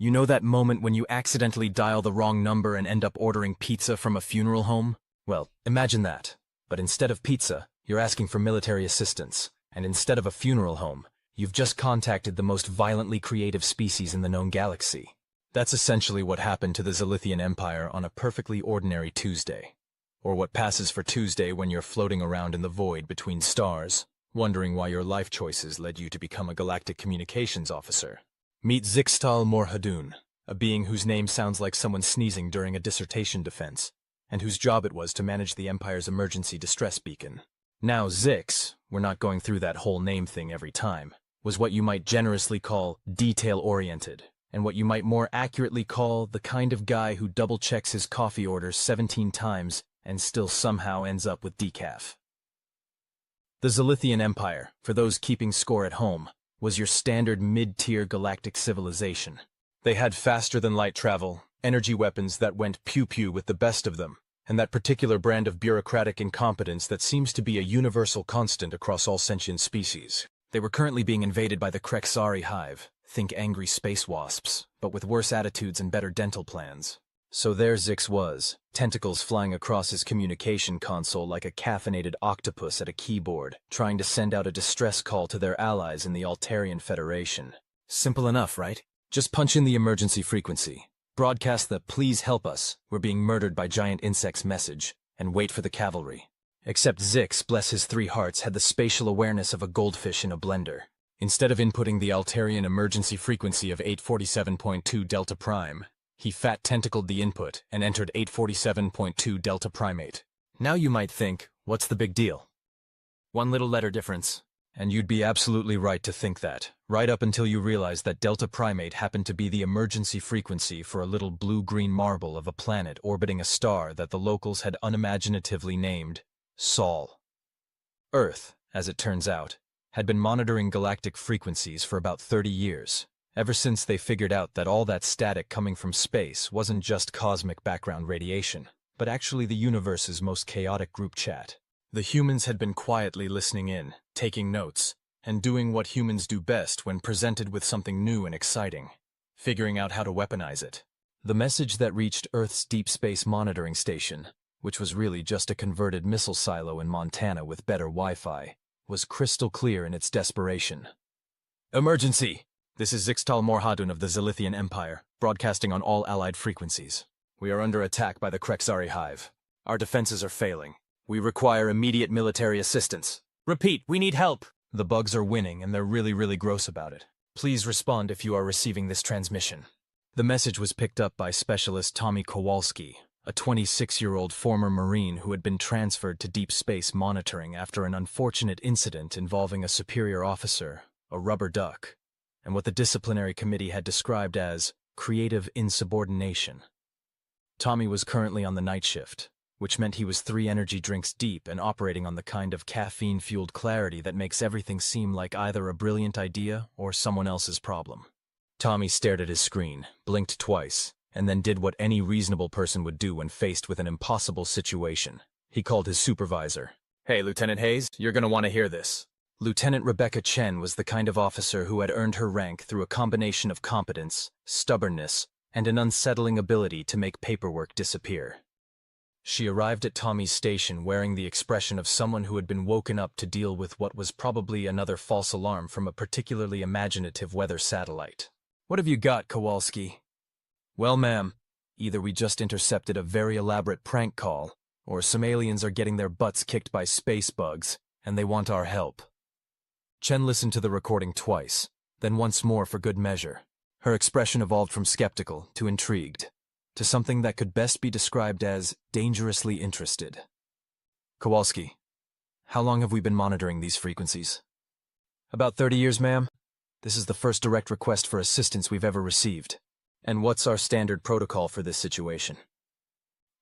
You know that moment when you accidentally dial the wrong number and end up ordering pizza from a funeral home? Well, imagine that. But instead of pizza, you're asking for military assistance. And instead of a funeral home, you've just contacted the most violently creative species in the known galaxy. That's essentially what happened to the Zelithian Empire on a perfectly ordinary Tuesday. Or what passes for Tuesday when you're floating around in the void between stars, wondering why your life choices led you to become a galactic communications officer. Meet Zixtal Morhadoon, a being whose name sounds like someone sneezing during a dissertation defense, and whose job it was to manage the Empire's emergency distress beacon. Now Zix, we're not going through that whole name thing every time, was what you might generously call detail-oriented, and what you might more accurately call the kind of guy who double-checks his coffee orders 17 times and still somehow ends up with decaf. The Zelithian Empire, for those keeping score at home, was your standard mid-tier galactic civilization. They had faster-than-light travel, energy weapons that went pew-pew with the best of them, and that particular brand of bureaucratic incompetence that seems to be a universal constant across all sentient species. They were currently being invaded by the Krex'ari hive, think angry space wasps, but with worse attitudes and better dental plans. So there Zix was, tentacles flying across his communication console like a caffeinated octopus at a keyboard, trying to send out a distress call to their allies in the Altarian Federation. Simple enough, right? Just punch in the emergency frequency, broadcast the "please help us, we're being murdered by giant insects" message, and wait for the cavalry. Except Zix, bless his 3 hearts, had the spatial awareness of a goldfish in a blender. Instead of inputting the Altarian emergency frequency of 847.2 Delta Prime, he fat-tentacled the input and entered 847.2 Delta Primate. Now you might think, what's the big deal? One little letter difference. And you'd be absolutely right to think that, right up until you realized that Delta Primate happened to be the emergency frequency for a little blue-green marble of a planet orbiting a star that the locals had unimaginatively named Sol. Earth, as it turns out, had been monitoring galactic frequencies for about 30 years. Ever since they figured out that all that static coming from space wasn't just cosmic background radiation, but actually the universe's most chaotic group chat. The humans had been quietly listening in, taking notes, and doing what humans do best when presented with something new and exciting, figuring out how to weaponize it. The message that reached Earth's Deep Space Monitoring Station, which was really just a converted missile silo in Montana with better Wi-Fi, was crystal clear in its desperation. Emergency! This is Zixtal Morhadoon of the Zelithian Empire, broadcasting on all allied frequencies. We are under attack by the Krex'ari hive. Our defenses are failing. We require immediate military assistance. Repeat, we need help! The bugs are winning and they're really gross about it. Please respond if you are receiving this transmission. The message was picked up by specialist Tommy Kowalski, a 26-year-old former Marine who had been transferred to deep space monitoring after an unfortunate incident involving a superior officer, a rubber duck, and what the disciplinary committee had described as creative insubordination. Tommy was currently on the night shift, which meant he was 3 energy drinks deep and operating on the kind of caffeine-fueled clarity that makes everything seem like either a brilliant idea or someone else's problem. Tommy stared at his screen, blinked twice, and then did what any reasonable person would do when faced with an impossible situation. He called his supervisor. "Hey, Lieutenant Hayes, you're gonna want to hear this." Lieutenant Rebecca Chen was the kind of officer who had earned her rank through a combination of competence, stubbornness, and an unsettling ability to make paperwork disappear. She arrived at Tommy's station wearing the expression of someone who had been woken up to deal with what was probably another false alarm from a particularly imaginative weather satellite. "What have you got, Kowalski?" "Well, ma'am, either we just intercepted a very elaborate prank call, or some aliens are getting their butts kicked by space bugs, and they want our help." Chen listened to the recording twice, then once more for good measure. Her expression evolved from skeptical to intrigued, to something that could best be described as dangerously interested. "Kowalski, how long have we been monitoring these frequencies?" "About 30 years, ma'am. This is the first direct request for assistance we've ever received." "And what's our standard protocol for this situation?"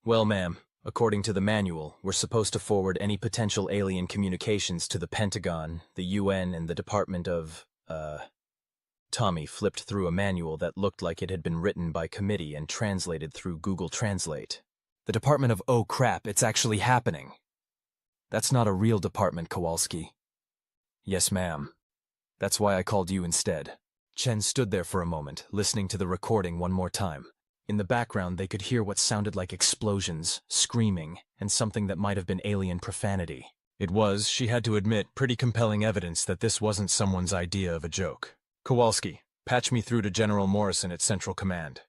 "Well, ma'am, according to the manual, we're supposed to forward any potential alien communications to the Pentagon, the UN, and the Department of, Tommy flipped through a manual that looked like it had been written by committee and translated through Google Translate. "The Department of oh crap, it's actually happening." "That's not a real department, Kowalski." "Yes, ma'am. That's why I called you instead." Chen stood there for a moment, listening to the recording one more time. In the background, they could hear what sounded like explosions, screaming, and something that might have been alien profanity. It was, she had to admit, pretty compelling evidence that this wasn't someone's idea of a joke. Kowalski, patch me through to General Morrison at Central Command.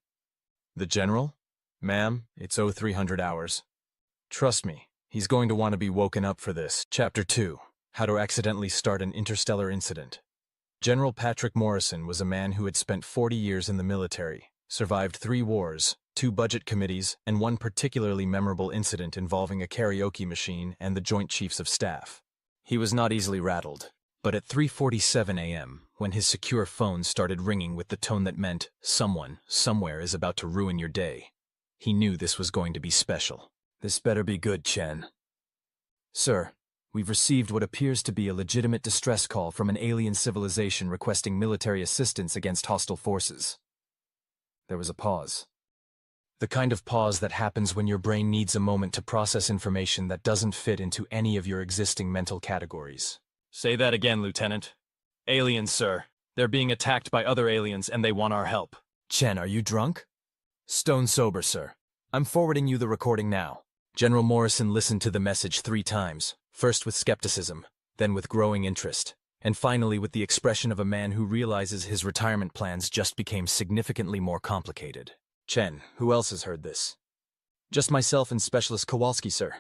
The General? Ma'am, it's 0300 hours. Trust me, he's going to want to be woken up for this. Chapter 2. How to Accidentally Start an Interstellar Incident. General Patrick Morrison was a man who had spent 40 years in the military, survived 3 wars, 2 budget committees, and 1 particularly memorable incident involving a karaoke machine and the Joint Chiefs of Staff. He was not easily rattled, but at 3:47 a.m., when his secure phone started ringing with the tone that meant, someone, somewhere is about to ruin your day, he knew this was going to be special. This better be good, Chen. Sir, we've received what appears to be a legitimate distress call from an alien civilization requesting military assistance against hostile forces. There was a pause. The kind of pause that happens when your brain needs a moment to process information that doesn't fit into any of your existing mental categories. Say that again, Lieutenant. Aliens, sir. They're being attacked by other aliens and they want our help. Chen, are you drunk? Stone sober, sir. I'm forwarding you the recording now. General Morrison listened to the message 3 times, first with skepticism, then with growing interest, and finally with the expression of a man who realizes his retirement plans just became significantly more complicated. Chen, who else has heard this? Just myself and Specialist Kowalski, sir.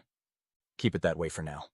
Keep it that way for now.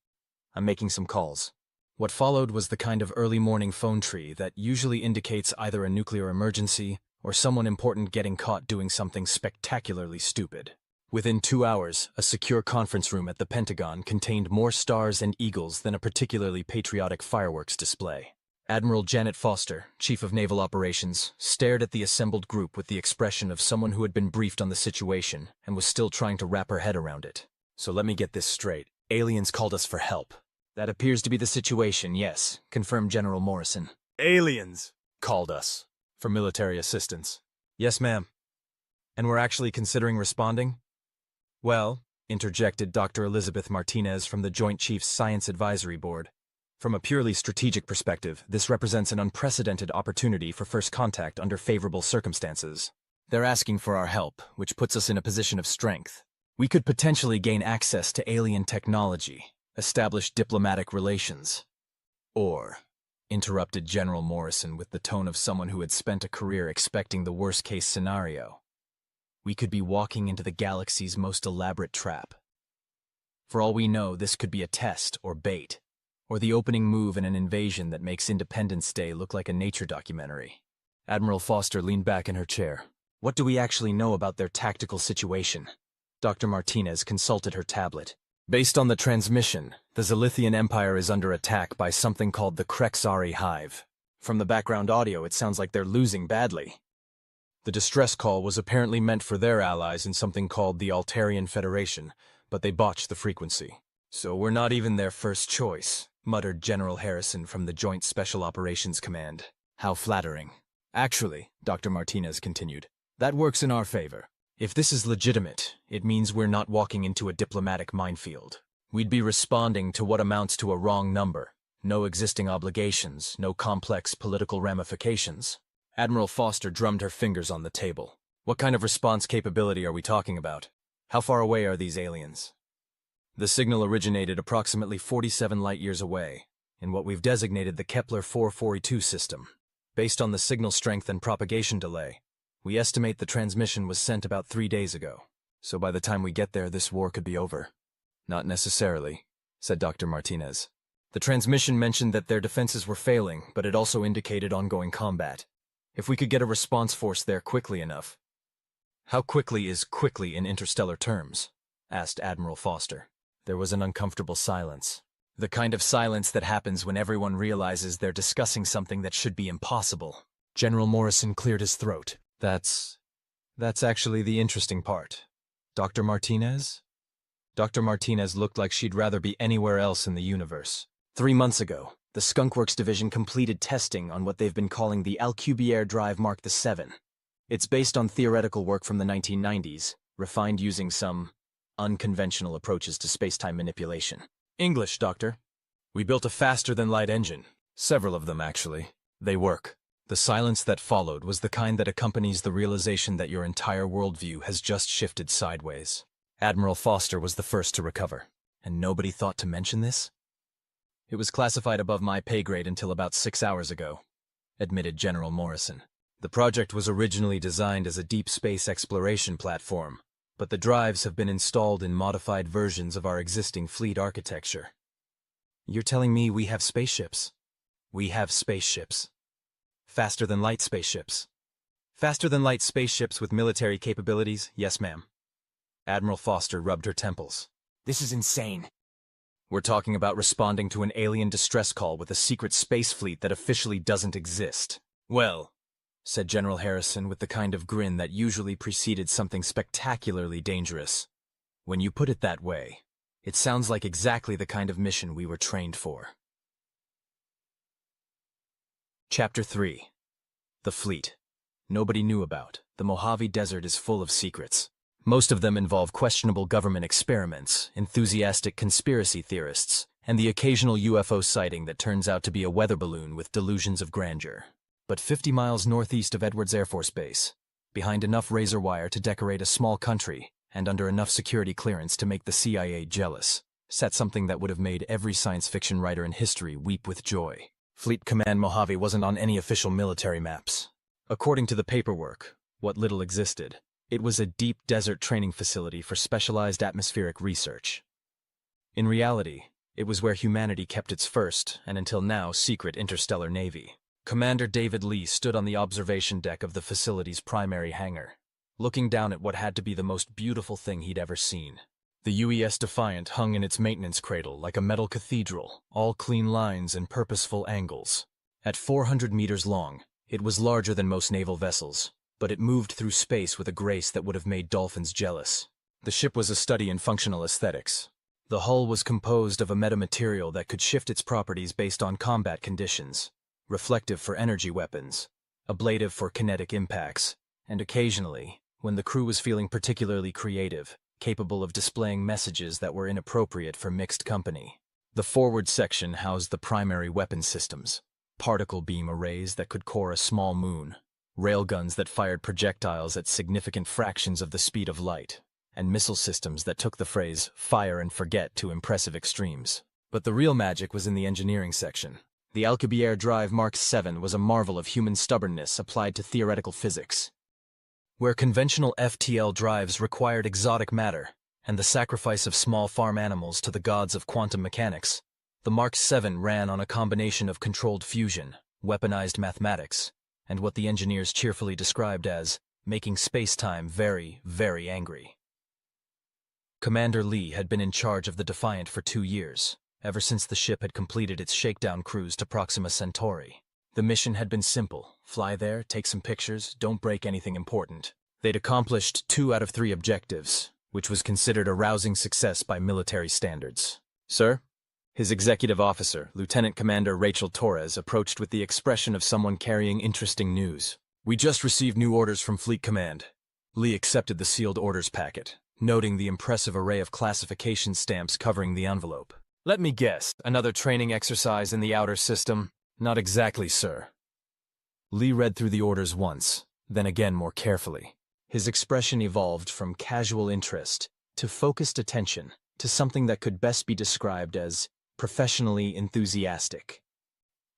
I'm making some calls. What followed was the kind of early morning phone tree that usually indicates either a nuclear emergency or someone important getting caught doing something spectacularly stupid. Within 2 hours, a secure conference room at the Pentagon contained more stars and eagles than a particularly patriotic fireworks display. Admiral Janet Foster, Chief of Naval Operations, stared at the assembled group with the expression of someone who had been briefed on the situation and was still trying to wrap her head around it. So let me get this straight. Aliens called us for help. That appears to be the situation, yes, confirmed General Morrison. Aliens called us for military assistance. Yes, ma'am. And we're actually considering responding? Well, interjected Dr. Elizabeth Martinez from the Joint Chiefs Science Advisory Board. From a purely strategic perspective, this represents an unprecedented opportunity for first contact under favorable circumstances. They're asking for our help, which puts us in a position of strength. We could potentially gain access to alien technology, establish diplomatic relations. Or, interrupted General Morrison with the tone of someone who had spent a career expecting the worst-case scenario, we could be walking into the galaxy's most elaborate trap. For all we know, this could be a test or bait, or the opening move in an invasion that makes Independence Day look like a nature documentary. Admiral Foster leaned back in her chair. What do we actually know about their tactical situation? Dr. Martinez consulted her tablet. Based on the transmission, the Zelithian Empire is under attack by something called the Krex'ari hive. From the background audio, it sounds like they're losing badly. The distress call was apparently meant for their allies in something called the Altarian Federation, but they botched the frequency. So we're not even their first choice, muttered General Harrison from the Joint Special Operations Command. How flattering. Actually, Dr. Martinez continued, that works in our favor. If this is legitimate, it means we're not walking into a diplomatic minefield. We'd be responding to what amounts to a wrong number. No existing obligations, no complex political ramifications. Admiral Foster drummed her fingers on the table. What kind of response capability are we talking about? How far away are these aliens? The signal originated approximately 47 light-years away, in what we've designated the Kepler 442 system. Based on the signal strength and propagation delay, we estimate the transmission was sent about 3 days ago. So by the time we get there, this war could be over. Not necessarily, said Dr. Martinez. The transmission mentioned that their defenses were failing, but it also indicated ongoing combat. If we could get a response force there quickly enough. How quickly is quickly in interstellar terms? Asked Admiral Foster. There was an uncomfortable silence. The kind of silence that happens when everyone realizes they're discussing something that should be impossible. General Morrison cleared his throat. That's actually the interesting part. Dr. Martinez? Dr. Martinez looked like she'd rather be anywhere else in the universe. 3 months ago, the Skunkworks division completed testing on what they've been calling the Alcubierre Drive Mark VII. It's based on theoretical work from the 1990s, refined using some unconventional approaches to space-time manipulation. English, Doctor. We built a faster-than-light engine. Several of them, actually. They work. The silence that followed was the kind that accompanies the realization that your entire worldview has just shifted sideways. Admiral Foster was the first to recover, and nobody thought to mention this? It was classified above my pay grade until about 6 hours ago, admitted General Morrison. The project was originally designed as a deep space exploration platform, but the drives have been installed in modified versions of our existing fleet architecture. You're telling me we have spaceships? We have spaceships. Faster-than-light spaceships. Faster-than-light spaceships with military capabilities, yes ma'am. Admiral Foster rubbed her temples. This is insane. We're talking about responding to an alien distress call with a secret space fleet that officially doesn't exist. Well, said General Harrison with the kind of grin that usually preceded something spectacularly dangerous. When you put it that way, it sounds like exactly the kind of mission we were trained for. Chapter 3. The Fleet. Nobody knew about. The Mojave Desert is full of secrets. Most of them involve questionable government experiments, enthusiastic conspiracy theorists, and the occasional UFO sighting that turns out to be a weather balloon with delusions of grandeur. But 50 miles northeast of Edwards Air Force Base, behind enough razor wire to decorate a small country, and under enough security clearance to make the CIA jealous, sat something that would have made every science fiction writer in history weep with joy. Fleet Command Mojave wasn't on any official military maps. According to the paperwork, what little existed, it was a deep desert training facility for specialized atmospheric research. In reality, it was where humanity kept its first, and until now, secret interstellar navy. Commander David Lee stood on the observation deck of the facility's primary hangar, looking down at what had to be the most beautiful thing he'd ever seen. The UES Defiant hung in its maintenance cradle like a metal cathedral, all clean lines and purposeful angles. At 400 meters long, it was larger than most naval vessels, but it moved through space with a grace that would have made dolphins jealous. The ship was a study in functional aesthetics. The hull was composed of a metamaterial that could shift its properties based on combat conditions, reflective for energy weapons, ablative for kinetic impacts, and occasionally, when the crew was feeling particularly creative, capable of displaying messages that were inappropriate for mixed company. The forward section housed the primary weapon systems, particle beam arrays that could core a small moon, railguns that fired projectiles at significant fractions of the speed of light, and missile systems that took the phrase "fire and forget" to impressive extremes. But the real magic was in the engineering section. The Alcubierre Drive Mark VII was a marvel of human stubbornness applied to theoretical physics. Where conventional FTL drives required exotic matter and the sacrifice of small farm animals to the gods of quantum mechanics, the Mark VII ran on a combination of controlled fusion, weaponized mathematics, and what the engineers cheerfully described as making space-time very, very angry. Commander Lee had been in charge of the Defiant for 2 years, ever since the ship had completed its shakedown cruise to Proxima Centauri. The mission had been simple: fly there, take some pictures, don't break anything important. They'd accomplished 2 out of 3 objectives, which was considered a rousing success by military standards. Sir? His executive officer, Lieutenant Commander Rachel Torres, approached with the expression of someone carrying interesting news. We just received new orders from Fleet Command. Lee accepted the sealed orders packet, noting the impressive array of classification stamps covering the envelope. Let me guess, another training exercise in the outer system? Not exactly, sir. Lee read through the orders once, then again more carefully. His expression evolved from casual interest to focused attention to something that could best be described as professionally enthusiastic.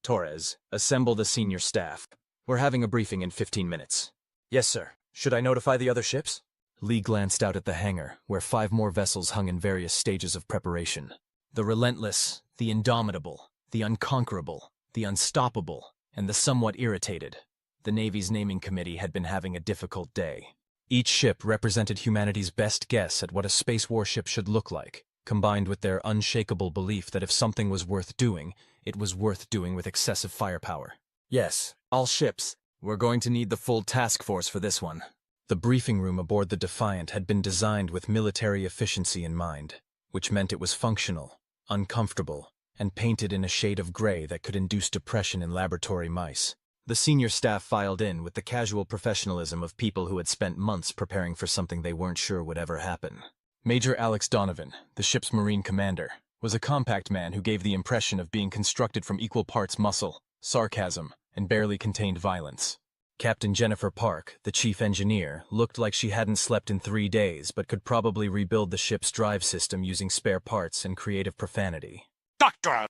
Torres, assemble the senior staff. We're having a briefing in 15 minutes. Yes, sir. Should I notify the other ships? Lee glanced out at the hangar, where 5 more vessels hung in various stages of preparation. The relentless, the indomitable, the unconquerable, the unstoppable, and the somewhat irritated. The Navy's naming committee had been having a difficult day. Each ship represented humanity's best guess at what a space warship should look like, combined with their unshakable belief that if something was worth doing, it was worth doing with excessive firepower. Yes, all ships. We're going to need the full task force for this one. The briefing room aboard the Defiant had been designed with military efficiency in mind, which meant it was functional, uncomfortable, and painted in a shade of gray that could induce depression in laboratory mice. The senior staff filed in with the casual professionalism of people who had spent months preparing for something they weren't sure would ever happen. Major Alex Donovan, the ship's Marine commander, was a compact man who gave the impression of being constructed from equal parts muscle, sarcasm, and barely contained violence. Captain Jennifer Park, the chief engineer, looked like she hadn't slept in 3 days but could probably rebuild the ship's drive system using spare parts and creative profanity. Doctor!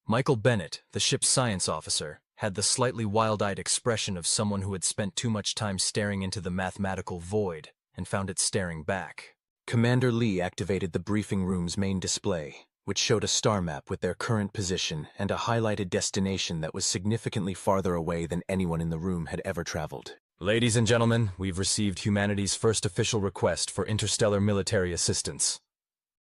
Michael Bennett, the ship's science officer, had the slightly wild-eyed expression of someone who had spent too much time staring into the mathematical void and found it staring back. Commander Lee activated the briefing room's main display, which showed a star map with their current position and a highlighted destination that was significantly farther away than anyone in the room had ever traveled. Ladies and gentlemen, we've received humanity's first official request for interstellar military assistance.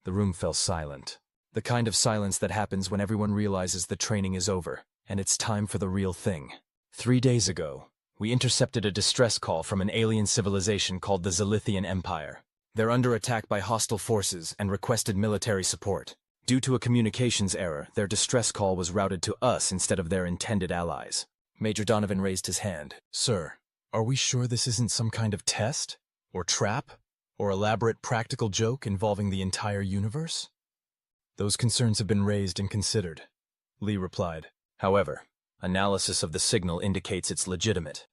The room fell silent. The kind of silence that happens when everyone realizes the training is over, and it's time for the real thing. 3 days ago, we intercepted a distress call from an alien civilization called the Zelithian Empire. They're under attack by hostile forces and requested military support. Due to a communications error, their distress call was routed to us instead of their intended allies. Major Donovan raised his hand. Sir, are we sure this isn't some kind of test? Or trap? Or elaborate practical joke involving the entire universe? Those concerns have been raised and considered, Lee replied. However, analysis of the signal indicates it's legitimate.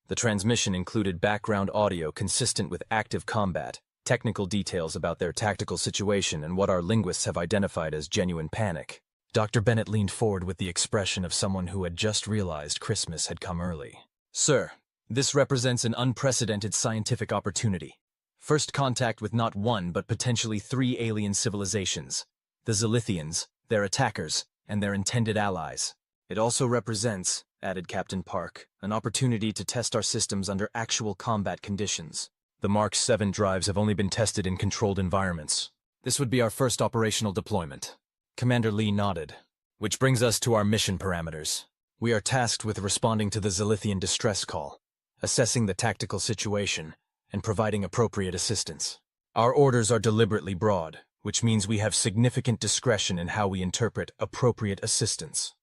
The transmission included background audio consistent with active combat, technical details about their tactical situation, and what our linguists have identified as genuine panic. Dr. Bennett leaned forward with the expression of someone who had just realized Christmas had come early. Sir, this represents an unprecedented scientific opportunity. First contact with not one but potentially 3 alien civilizations. The Zelithians, their attackers, and their intended allies. It also represents, added Captain Park, an opportunity to test our systems under actual combat conditions. The Mark 7 drives have only been tested in controlled environments. This would be our first operational deployment. Commander Lee nodded. Which brings us to our mission parameters. We are tasked with responding to the Zelithian distress call, assessing the tactical situation, and providing appropriate assistance. Our orders are deliberately broad, which means we have significant discretion in how we interpret appropriate assistance.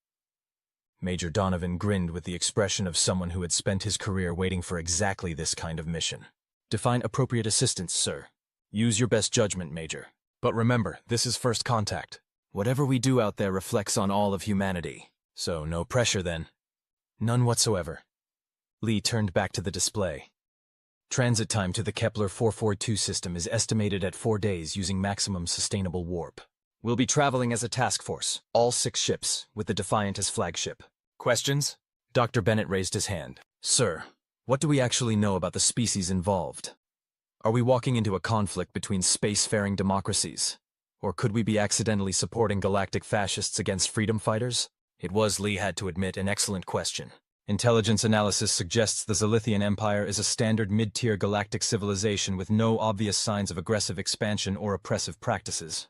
Major Donovan grinned with the expression of someone who had spent his career waiting for exactly this kind of mission. Define appropriate assistance, sir. Use your best judgment, Major. But remember, this is first contact. Whatever we do out there reflects on all of humanity. So no pressure then. None whatsoever. Lee turned back to the display. Transit time to the Kepler 442 system is estimated at 4 days using maximum sustainable warp. We'll be traveling as a task force, all 6 ships, with the Defiant as flagship. Questions? Dr. Bennett raised his hand. Sir, what do we actually know about the species involved? Are we walking into a conflict between spacefaring democracies? Or could we be accidentally supporting galactic fascists against freedom fighters? It was, Lee had to admit, an excellent question. Intelligence analysis suggests the Zelithian Empire is a standard mid-tier galactic civilization with no obvious signs of aggressive expansion or oppressive practices.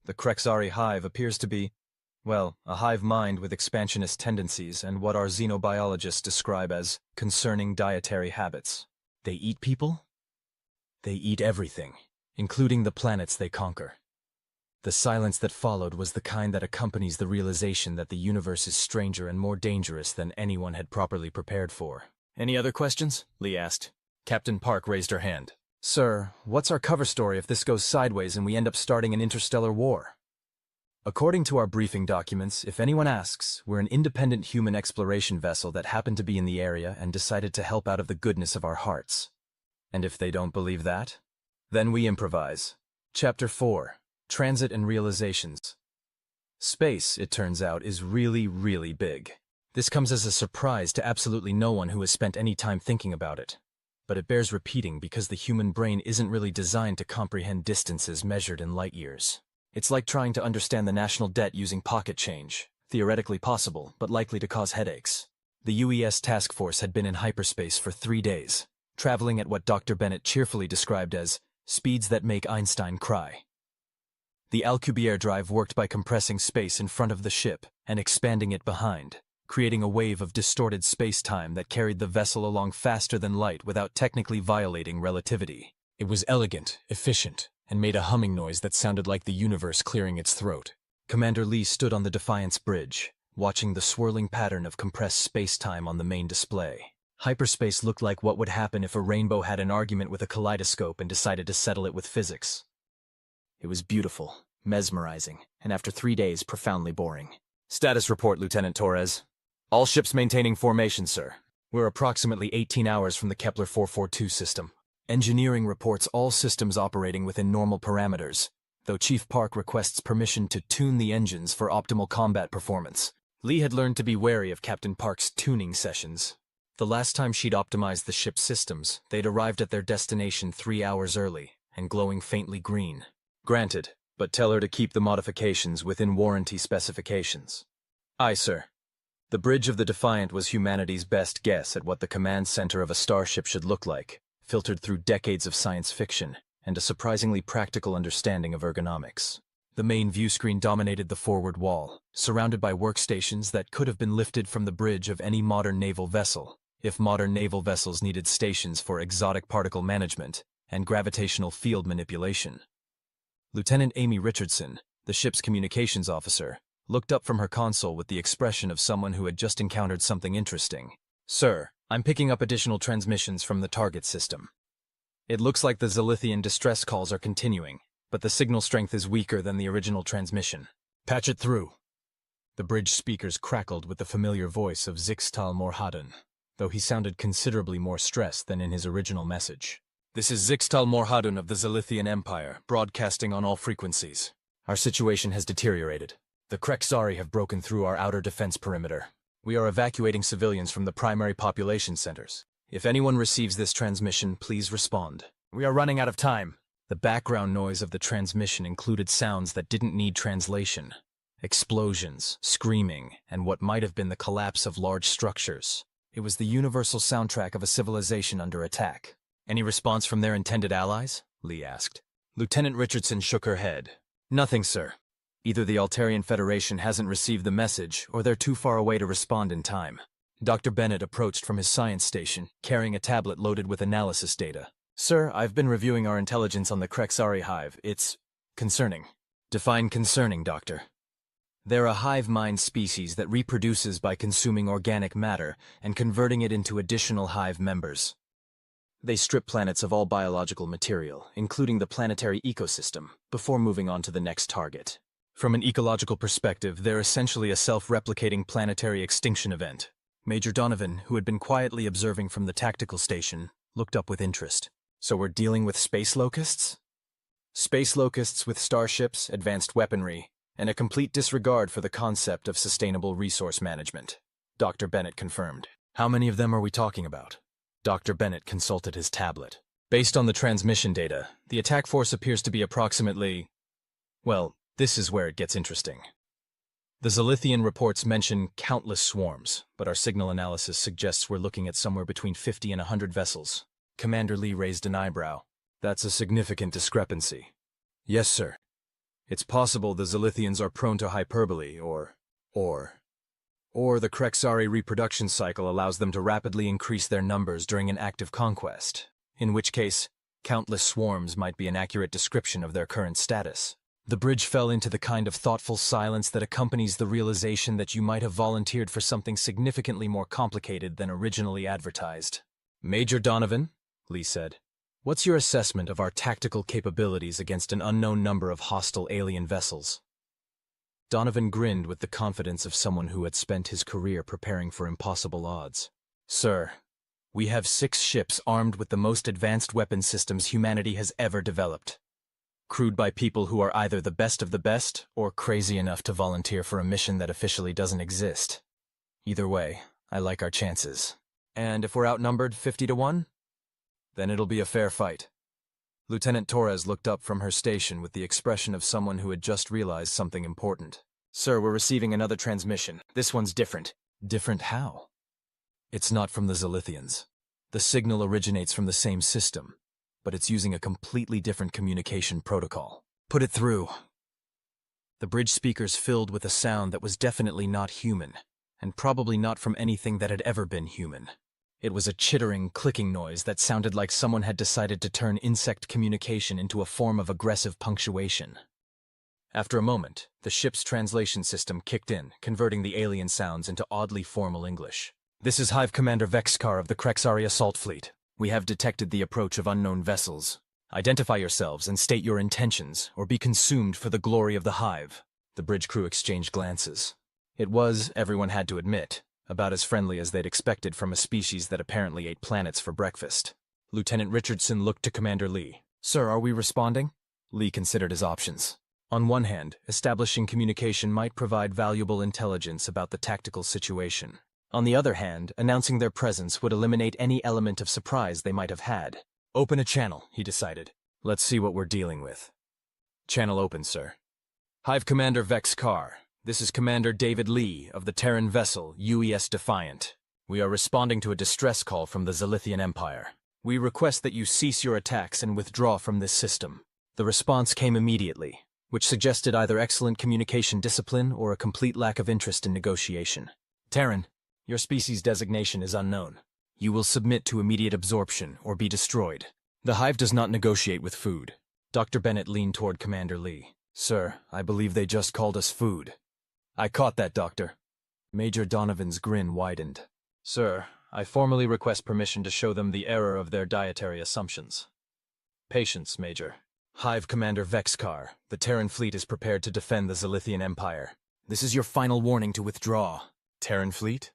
The Krex'ari hive appears to be, well, a hive mind with expansionist tendencies and what our xenobiologists describe as concerning dietary habits. They eat people? They eat everything, including the planets they conquer. The silence that followed was the kind that accompanies the realization that the universe is stranger and more dangerous than anyone had properly prepared for. Any other questions? Lee asked. Captain Park raised her hand. Sir, what's our cover story if this goes sideways and we end up starting an interstellar war? According to our briefing documents, if anyone asks, we're an independent human exploration vessel that happened to be in the area and decided to help out of the goodness of our hearts. And if they don't believe that, then we improvise. Chapter 4. Transit and Realizations. Space, it turns out, is really, really big. This comes as a surprise to absolutely no one who has spent any time thinking about it. But it bears repeating because the human brain isn't really designed to comprehend distances measured in light years. It's like trying to understand the national debt using pocket change. Theoretically possible, but likely to cause headaches. The UES task force had been in hyperspace for 3 days, traveling at what Dr. Bennett cheerfully described as speeds that make Einstein cry. The Alcubierre drive worked by compressing space in front of the ship and expanding it behind, creating a wave of distorted space-time that carried the vessel along faster than light without technically violating relativity. It was elegant, efficient, and made a humming noise that sounded like the universe clearing its throat. Commander Lee stood on the Defiance bridge, watching the swirling pattern of compressed space-time on the main display. Hyperspace looked like what would happen if a rainbow had an argument with a kaleidoscope and decided to settle it with physics. It was beautiful, mesmerizing, and after 3 days, profoundly boring. Status report, Lieutenant Torres. All ships maintaining formation, sir. We're approximately 18 hours from the Kepler 442 system. Engineering reports all systems operating within normal parameters, though Chief Park requests permission to tune the engines for optimal combat performance. Lee had learned to be wary of Captain Park's tuning sessions. The last time she'd optimized the ship's systems, they'd arrived at their destination 3 hours early, and glowing faintly green. Granted, but tell her to keep the modifications within warranty specifications. Aye, sir. The bridge of the Defiant was humanity's best guess at what the command center of a starship should look like, filtered through decades of science fiction and a surprisingly practical understanding of ergonomics. The main view screen dominated the forward wall, surrounded by workstations that could have been lifted from the bridge of any modern naval vessel, if modern naval vessels needed stations for exotic particle management and gravitational field manipulation. Lieutenant Amy Richardson, the ship's communications officer, looked up from her console with the expression of someone who had just encountered something interesting. Sir, I'm picking up additional transmissions from the target system. It looks like the Zelithian distress calls are continuing, but the signal strength is weaker than the original transmission. Patch it through. The bridge speakers crackled with the familiar voice of Zixtal Morhadan, though he sounded considerably more stressed than in his original message. This is Zixtal Morhadan of the Zelithian Empire, broadcasting on all frequencies. Our situation has deteriorated. The Krex'ari have broken through our outer defense perimeter. We are evacuating civilians from the primary population centers. If anyone receives this transmission, please respond. We are running out of time. The background noise of the transmission included sounds that didn't need translation. Explosions, screaming, and what might have been the collapse of large structures. It was the universal soundtrack of a civilization under attack. Any response from their intended allies? Lee asked. Lieutenant Richardson shook her head. Nothing, sir. Either the Altarian Federation hasn't received the message, or they're too far away to respond in time. Dr. Bennett approached from his science station, carrying a tablet loaded with analysis data. Sir, I've been reviewing our intelligence on the Krex'ari hive. It's concerning. Define concerning, Doctor. They're a hive mind species that reproduces by consuming organic matter and converting it into additional hive members. They strip planets of all biological material, including the planetary ecosystem, before moving on to the next target. From an ecological perspective, they're essentially a self-replicating planetary extinction event. Major Donovan, who had been quietly observing from the tactical station, looked up with interest. So we're dealing with space locusts? Space locusts with starships, advanced weaponry, and a complete disregard for the concept of sustainable resource management. Dr. Bennett confirmed. How many of them are we talking about? Dr. Bennett consulted his tablet. Based on the transmission data, the attack force appears to be approximately... Well, this is where it gets interesting. The Zelithian reports mention countless swarms, but our signal analysis suggests we're looking at somewhere between 50 and 100 vessels. Commander Lee raised an eyebrow. That's a significant discrepancy. Yes, sir. It's possible the Zelithians are prone to hyperbole, or the Krex'ari reproduction cycle allows them to rapidly increase their numbers during an active conquest, in which case, countless swarms might be an accurate description of their current status. The bridge fell into the kind of thoughtful silence that accompanies the realization that you might have volunteered for something significantly more complicated than originally advertised. Major Donovan, Lee said, what's your assessment of our tactical capabilities against an unknown number of hostile alien vessels? Donovan grinned with the confidence of someone who had spent his career preparing for impossible odds. Sir, we have 6 ships armed with the most advanced weapon systems humanity has ever developed. Crewed by people who are either the best of the best or crazy enough to volunteer for a mission that officially doesn't exist. Either way, I like our chances. And if we're outnumbered 50-1? Then it'll be a fair fight. Lieutenant Torres looked up from her station with the expression of someone who had just realized something important. Sir, we're receiving another transmission. This one's different. Different how? It's not from the Zelithians. The signal originates from the same system, but it's using a completely different communication protocol. Put it through. The bridge speakers filled with a sound that was definitely not human, and probably not from anything that had ever been human. It was a chittering, clicking noise that sounded like someone had decided to turn insect communication into a form of aggressive punctuation. After a moment, the ship's translation system kicked in, converting the alien sounds into oddly formal English. This is Hive Commander Vexkar of the Krex'ari Assault Fleet. We have detected the approach of unknown vessels. Identify yourselves and state your intentions, or be consumed for the glory of the Hive. The bridge crew exchanged glances. It was, everyone had to admit, about as friendly as they'd expected from a species that apparently ate planets for breakfast. Lieutenant Richardson looked to Commander Lee. "Sir, are we responding?" Lee considered his options. On one hand, establishing communication might provide valuable intelligence about the tactical situation. On the other hand, announcing their presence would eliminate any element of surprise they might have had. "Open a channel," he decided. "Let's see what we're dealing with." "Channel open, sir." "Hive Commander Vex Carr. This is Commander David Lee of the Terran vessel UES Defiant. We are responding to a distress call from the Zelithian Empire. We request that you cease your attacks and withdraw from this system." The response came immediately, which suggested either excellent communication discipline or a complete lack of interest in negotiation. "Terran, your species designation is unknown. You will submit to immediate absorption or be destroyed. The Hive does not negotiate with food." Dr. Bennett leaned toward Commander Lee. "Sir, I believe they just called us food." "I caught that, Doctor." Major Donovan's grin widened. "Sir, I formally request permission to show them the error of their dietary assumptions." "Patience, Major." "Hive Commander Vex Carr, the Terran fleet is prepared to defend the Zelithian Empire. This is your final warning to withdraw." "Terran fleet?"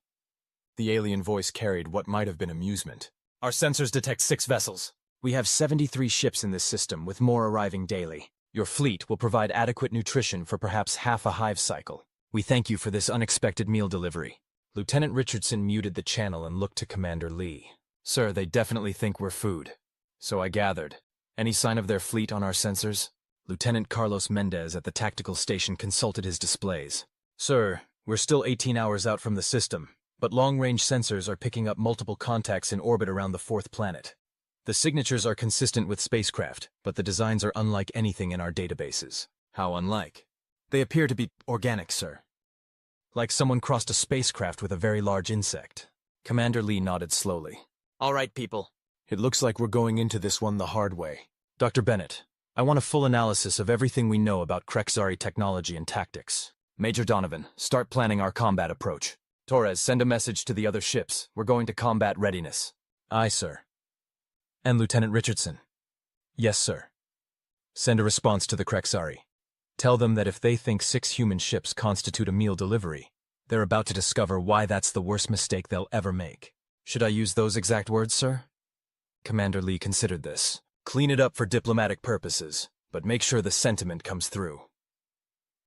The alien voice carried what might have been amusement. "Our sensors detect 6 vessels. We have 73 ships in this system, with more arriving daily. Your fleet will provide adequate nutrition for perhaps half a Hive cycle. We thank you for this unexpected meal delivery." Lieutenant Richardson muted the channel and looked to Commander Lee. "Sir, they definitely think we're food." "So I gathered. Any sign of their fleet on our sensors?" Lieutenant Carlos Mendez at the tactical station consulted his displays. "Sir, we're still 18 hours out from the system, but long-range sensors are picking up multiple contacts in orbit around the 4th planet. The signatures are consistent with spacecraft, but the designs are unlike anything in our databases." "How unlike?" "They appear to be organic, sir. Like someone crossed a spacecraft with a very large insect." Commander Lee nodded slowly. "All right, people. It looks like we're going into this one the hard way. Dr. Bennett, I want a full analysis of everything we know about Krex'ari technology and tactics. Major Donovan, start planning our combat approach. Torres, send a message to the other ships. We're going to combat readiness." "Aye, sir." "And Lieutenant Richardson?" "Yes, sir." "Send a response to the Krex'ari. Tell them that if they think 6 human ships constitute a meal delivery, they're about to discover why that's the worst mistake they'll ever make." "Should I use those exact words, sir?" Commander Lee considered this. "Clean it up for diplomatic purposes, but make sure the sentiment comes through."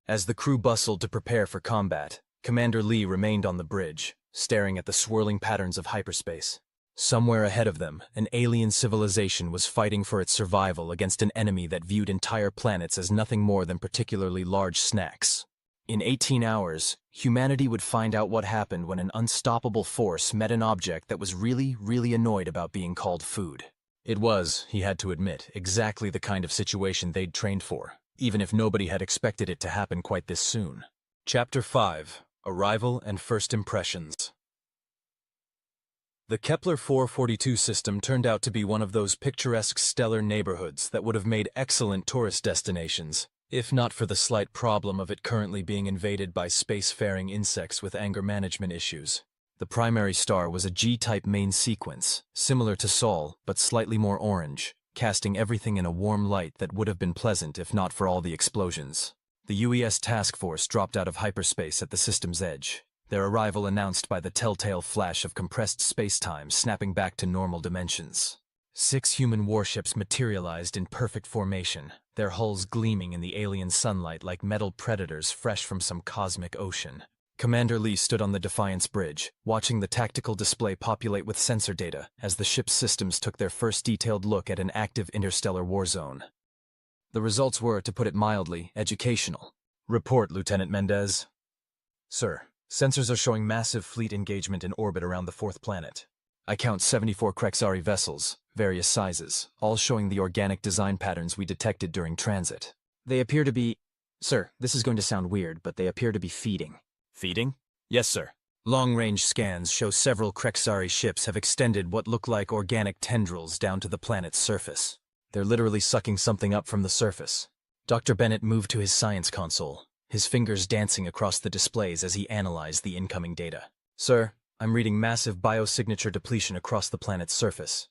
As the crew bustled to prepare for combat, Commander Lee remained on the bridge, staring at the swirling patterns of hyperspace. Somewhere ahead of them, an alien civilization was fighting for its survival against an enemy that viewed entire planets as nothing more than particularly large snacks. In 18 hours, humanity would find out what happened when an unstoppable force met an object that was really, really annoyed about being called food. It was, he had to admit, exactly the kind of situation they'd trained for, even if nobody had expected it to happen quite this soon. Chapter 5: Arrival and First Impressions. The Kepler 442 system turned out to be one of those picturesque stellar neighborhoods that would have made excellent tourist destinations, if not for the slight problem of it currently being invaded by spacefaring insects with anger management issues. The primary star was a G-type main sequence, similar to Sol, but slightly more orange, casting everything in a warm light that would have been pleasant if not for all the explosions. The UES task force dropped out of hyperspace at the system's edge, their arrival announced by the telltale flash of compressed space-time snapping back to normal dimensions. 6 human warships materialized in perfect formation, their hulls gleaming in the alien sunlight like metal predators fresh from some cosmic ocean. Commander Lee stood on the Defiance bridge, watching the tactical display populate with sensor data as the ship's systems took their first detailed look at an active interstellar war zone. The results were, to put it mildly, educational. "Report, Lieutenant Mendez." "Sir, sensors are showing massive fleet engagement in orbit around the 4th planet. I count 74 Krex'ari vessels, various sizes, all showing the organic design patterns we detected during transit. They appear to be... Sir, this is going to sound weird, but they appear to be feeding." "Feeding?" "Yes, sir. Long-range scans show several Krex'ari ships have extended what look like organic tendrils down to the planet's surface. They're literally sucking something up from the surface." Dr. Bennett moved to his science console, his fingers dancing across the displays as he analyzed the incoming data. "Sir, I'm reading massive biosignature depletion across the planet's surface.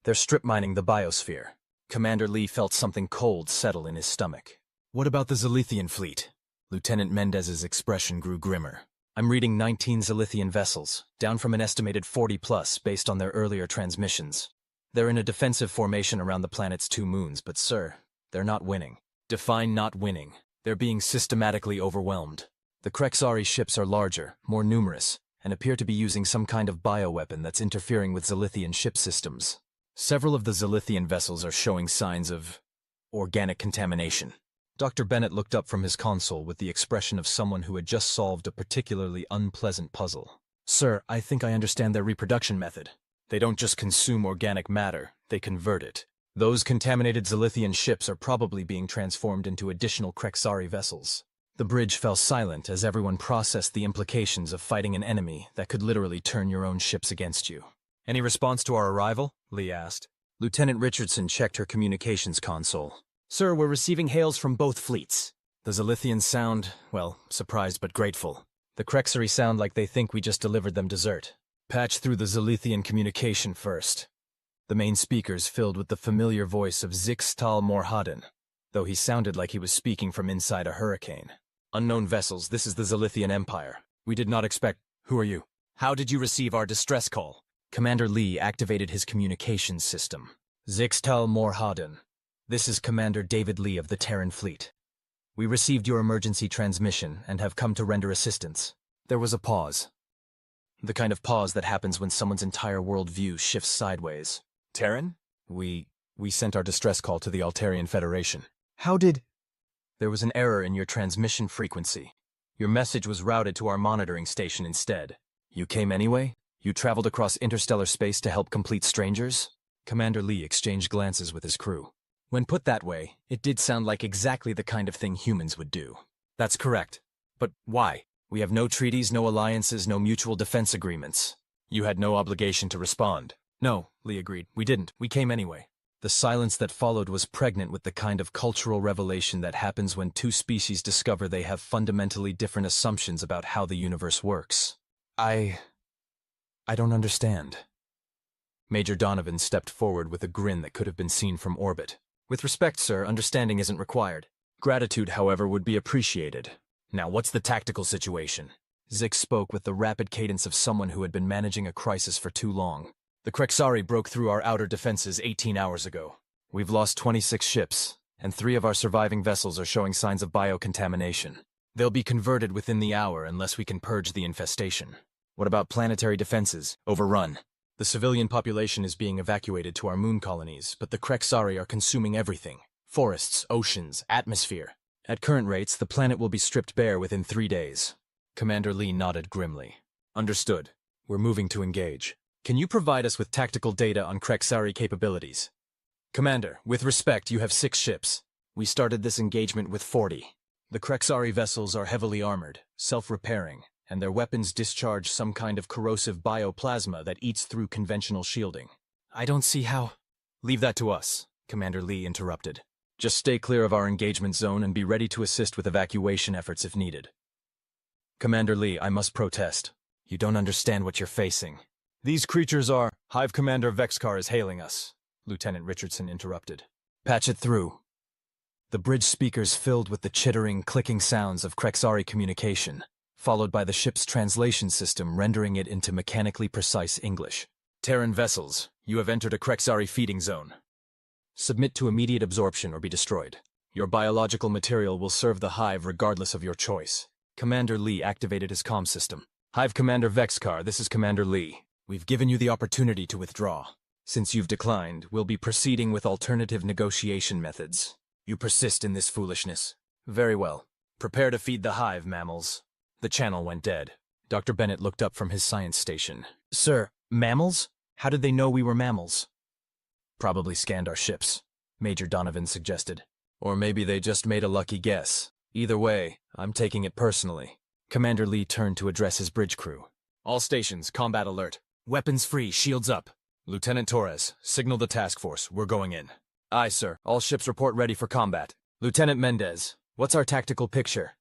They're strip mining the biosphere." Commander Lee felt something cold settle in his stomach. "What about the Zelithian fleet?" Lieutenant Mendez's expression grew grimmer. I'm reading 19 Zelithian vessels, down from an estimated 40 plus based on their earlier transmissions. They're in a defensive formation around the planet's 2 moons, but sir, they're not winning. Define not winning. They're being systematically overwhelmed. The Krex'ari ships are larger, more numerous, and appear to be using some kind of bioweapon that's interfering with Zelithian ship systems. Several of the Zelithian vessels are showing signs of organic contamination. Dr. Bennett looked up from his console with the expression of someone who had just solved a particularly unpleasant puzzle. Sir, I think I understand their reproduction method. They don't just consume organic matter, they convert it. Those contaminated Zelithian ships are probably being transformed into additional Krex'ari vessels. The bridge fell silent as everyone processed the implications of fighting an enemy that could literally turn your own ships against you. Any response to our arrival? Lee asked. Lieutenant Richardson checked her communications console. Sir, we're receiving hails from both fleets. The Zelithians sound, well, surprised but grateful. The Krex'ari sound like they think we just delivered them dessert. Patch through the Zelithian communication first. The main speakers filled with the familiar voice of Zixtal Morhaden, though he sounded like he was speaking from inside a hurricane. Unknown vessels, this is the Zelithian Empire. We did not expect— Who are you? How did you receive our distress call? Commander Lee activated his communications system. Zixtal Morhaden. This is Commander David Lee of the Terran fleet. We received your emergency transmission and have come to render assistance. There was a pause. The kind of pause that happens when someone's entire worldview shifts sideways. Terran? We sent our distress call to the Altarian Federation. How did— There was an error in your transmission frequency. Your message was routed to our monitoring station instead. You came anyway? You traveled across interstellar space to help complete strangers? Commander Lee exchanged glances with his crew. When put that way, it did sound like exactly the kind of thing humans would do. That's correct. But why? We have no treaties, no alliances, no mutual defense agreements. You had no obligation to respond. No, Lee agreed. We didn't. We came anyway. The silence that followed was pregnant with the kind of cultural revelation that happens when two species discover they have fundamentally different assumptions about how the universe works. I don't understand. Major Donovan stepped forward with a grin that could have been seen from orbit. With respect, sir, understanding isn't required. Gratitude, however, would be appreciated. Now, what's the tactical situation? Zix spoke with the rapid cadence of someone who had been managing a crisis for too long. The Krex'ari broke through our outer defenses 18 hours ago. We've lost 26 ships, and 3 of our surviving vessels are showing signs of biocontamination. They'll be converted within the hour unless we can purge the infestation. What about planetary defenses? Overrun. The civilian population is being evacuated to our moon colonies, but the Krex'ari are consuming everything. Forests, oceans, atmosphere. At current rates, the planet will be stripped bare within 3 days. Commander Lee nodded grimly. Understood. We're moving to engage. Can you provide us with tactical data on Krex'ari capabilities? Commander, with respect, you have 6 ships. We started this engagement with 40. The Krex'ari vessels are heavily armored, self-repairing, and their weapons discharge some kind of corrosive bioplasma that eats through conventional shielding. I don't see how— Leave that to us, Commander Lee interrupted. Just stay clear of our engagement zone and be ready to assist with evacuation efforts if needed. Commander Lee, I must protest. You don't understand what you're facing. These creatures are— Hive Commander Vexkar is hailing us, Lieutenant Richardson interrupted. Patch it through. The bridge speakers filled with the chittering, clicking sounds of Krex'ari communication, followed by the ship's translation system rendering it into mechanically precise English. Terran vessels, you have entered a Krex'ari feeding zone. Submit to immediate absorption or be destroyed. Your biological material will serve the Hive regardless of your choice. Commander Lee activated his comm system. Hive Commander Vexkar, this is Commander Lee. We've given you the opportunity to withdraw. Since you've declined, we'll be proceeding with alternative negotiation methods. You persist in this foolishness. Very well. Prepare to feed the Hive, mammals. The channel went dead. Dr. Bennett looked up from his science station. Sir, mammals? How did they know we were mammals? Probably scanned our ships, Major Donovan suggested. Or maybe they just made a lucky guess. Either way, I'm taking it personally. Commander Lee turned to address his bridge crew. All stations, combat alert. Weapons free, shields up. Lieutenant Torres, signal the task force. We're going in. Aye, sir. All ships report ready for combat. Lieutenant Mendez, what's our tactical picture?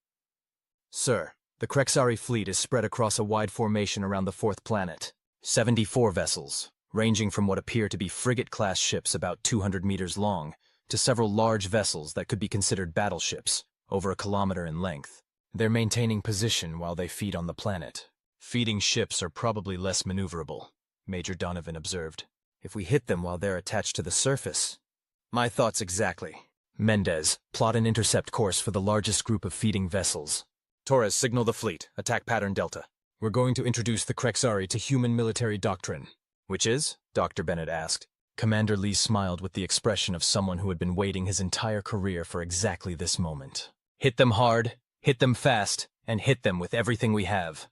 Sir, the Krex'ari fleet is spread across a wide formation around the 4th planet. 74 vessels, ranging from what appear to be frigate-class ships about 200 meters long, to several large vessels that could be considered battleships, over 1 kilometer in length. They're maintaining position while they feed on the planet. Feeding ships are probably less maneuverable, Major Donovan observed. If we hit them while they're attached to the surface... My thoughts exactly. Mendez, plot an intercept course for the largest group of feeding vessels. Torres, signal the fleet. Attack pattern Delta. We're going to introduce the Krex'ari to human military doctrine. Which is? Dr. Bennett asked. Commander Lee smiled with the expression of someone who had been waiting his entire career for exactly this moment. Hit them hard, hit them fast, and hit them with everything we have.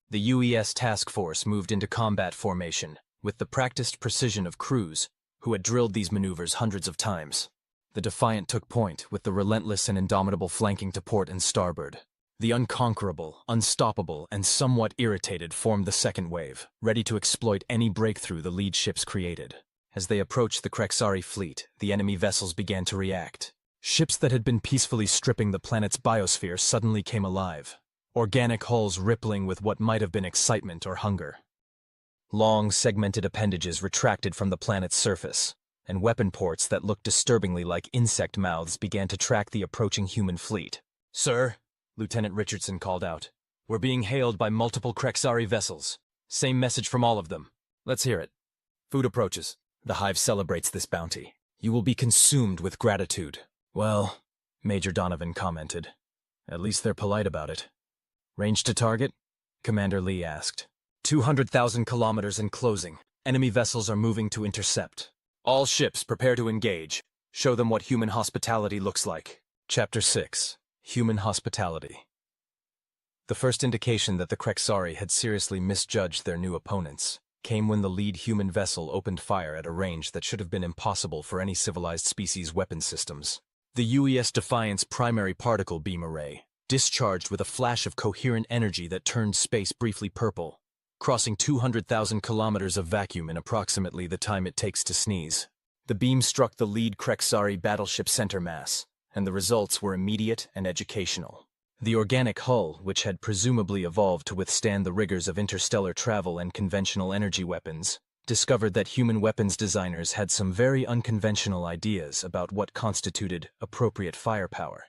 The UES task force moved into combat formation, with the practiced precision of crews, who had drilled these maneuvers hundreds of times. The Defiant took point, with the relentless and indomitable flanking to port and starboard. The unconquerable, unstoppable, and somewhat irritated formed the second wave, ready to exploit any breakthrough the lead ships created. As they approached the Krex'ari fleet, the enemy vessels began to react. Ships that had been peacefully stripping the planet's biosphere suddenly came alive, organic hulls rippling with what might have been excitement or hunger. Long, segmented appendages retracted from the planet's surface, and weapon ports that looked disturbingly like insect mouths began to track the approaching human fleet. "Sir," Lieutenant Richardson called out, "we're being hailed by multiple Krex'ari vessels. Same message from all of them. Let's hear it." Food approaches. The Hive celebrates this bounty. You will be consumed with gratitude. Well, Major Donovan commented. At least they're polite about it. Range to target? Commander Lee asked. 200,000 kilometers and closing. Enemy vessels are moving to intercept. All ships prepare to engage. Show them what human hospitality looks like. Chapter 6. Human Hospitality. The first indication that the Krex'ari had seriously misjudged their new opponents came when the lead human vessel opened fire at a range that should have been impossible for any civilized species' weapon systems. The UES Defiant's primary particle beam array discharged with a flash of coherent energy that turned space briefly purple, crossing 200,000 kilometers of vacuum in approximately the time it takes to sneeze. The beam struck the lead Krex'ari battleship center mass, and the results were immediate and educational. The organic hull, which had presumably evolved to withstand the rigors of interstellar travel and conventional energy weapons, discovered that human weapons designers had some very unconventional ideas about what constituted appropriate firepower.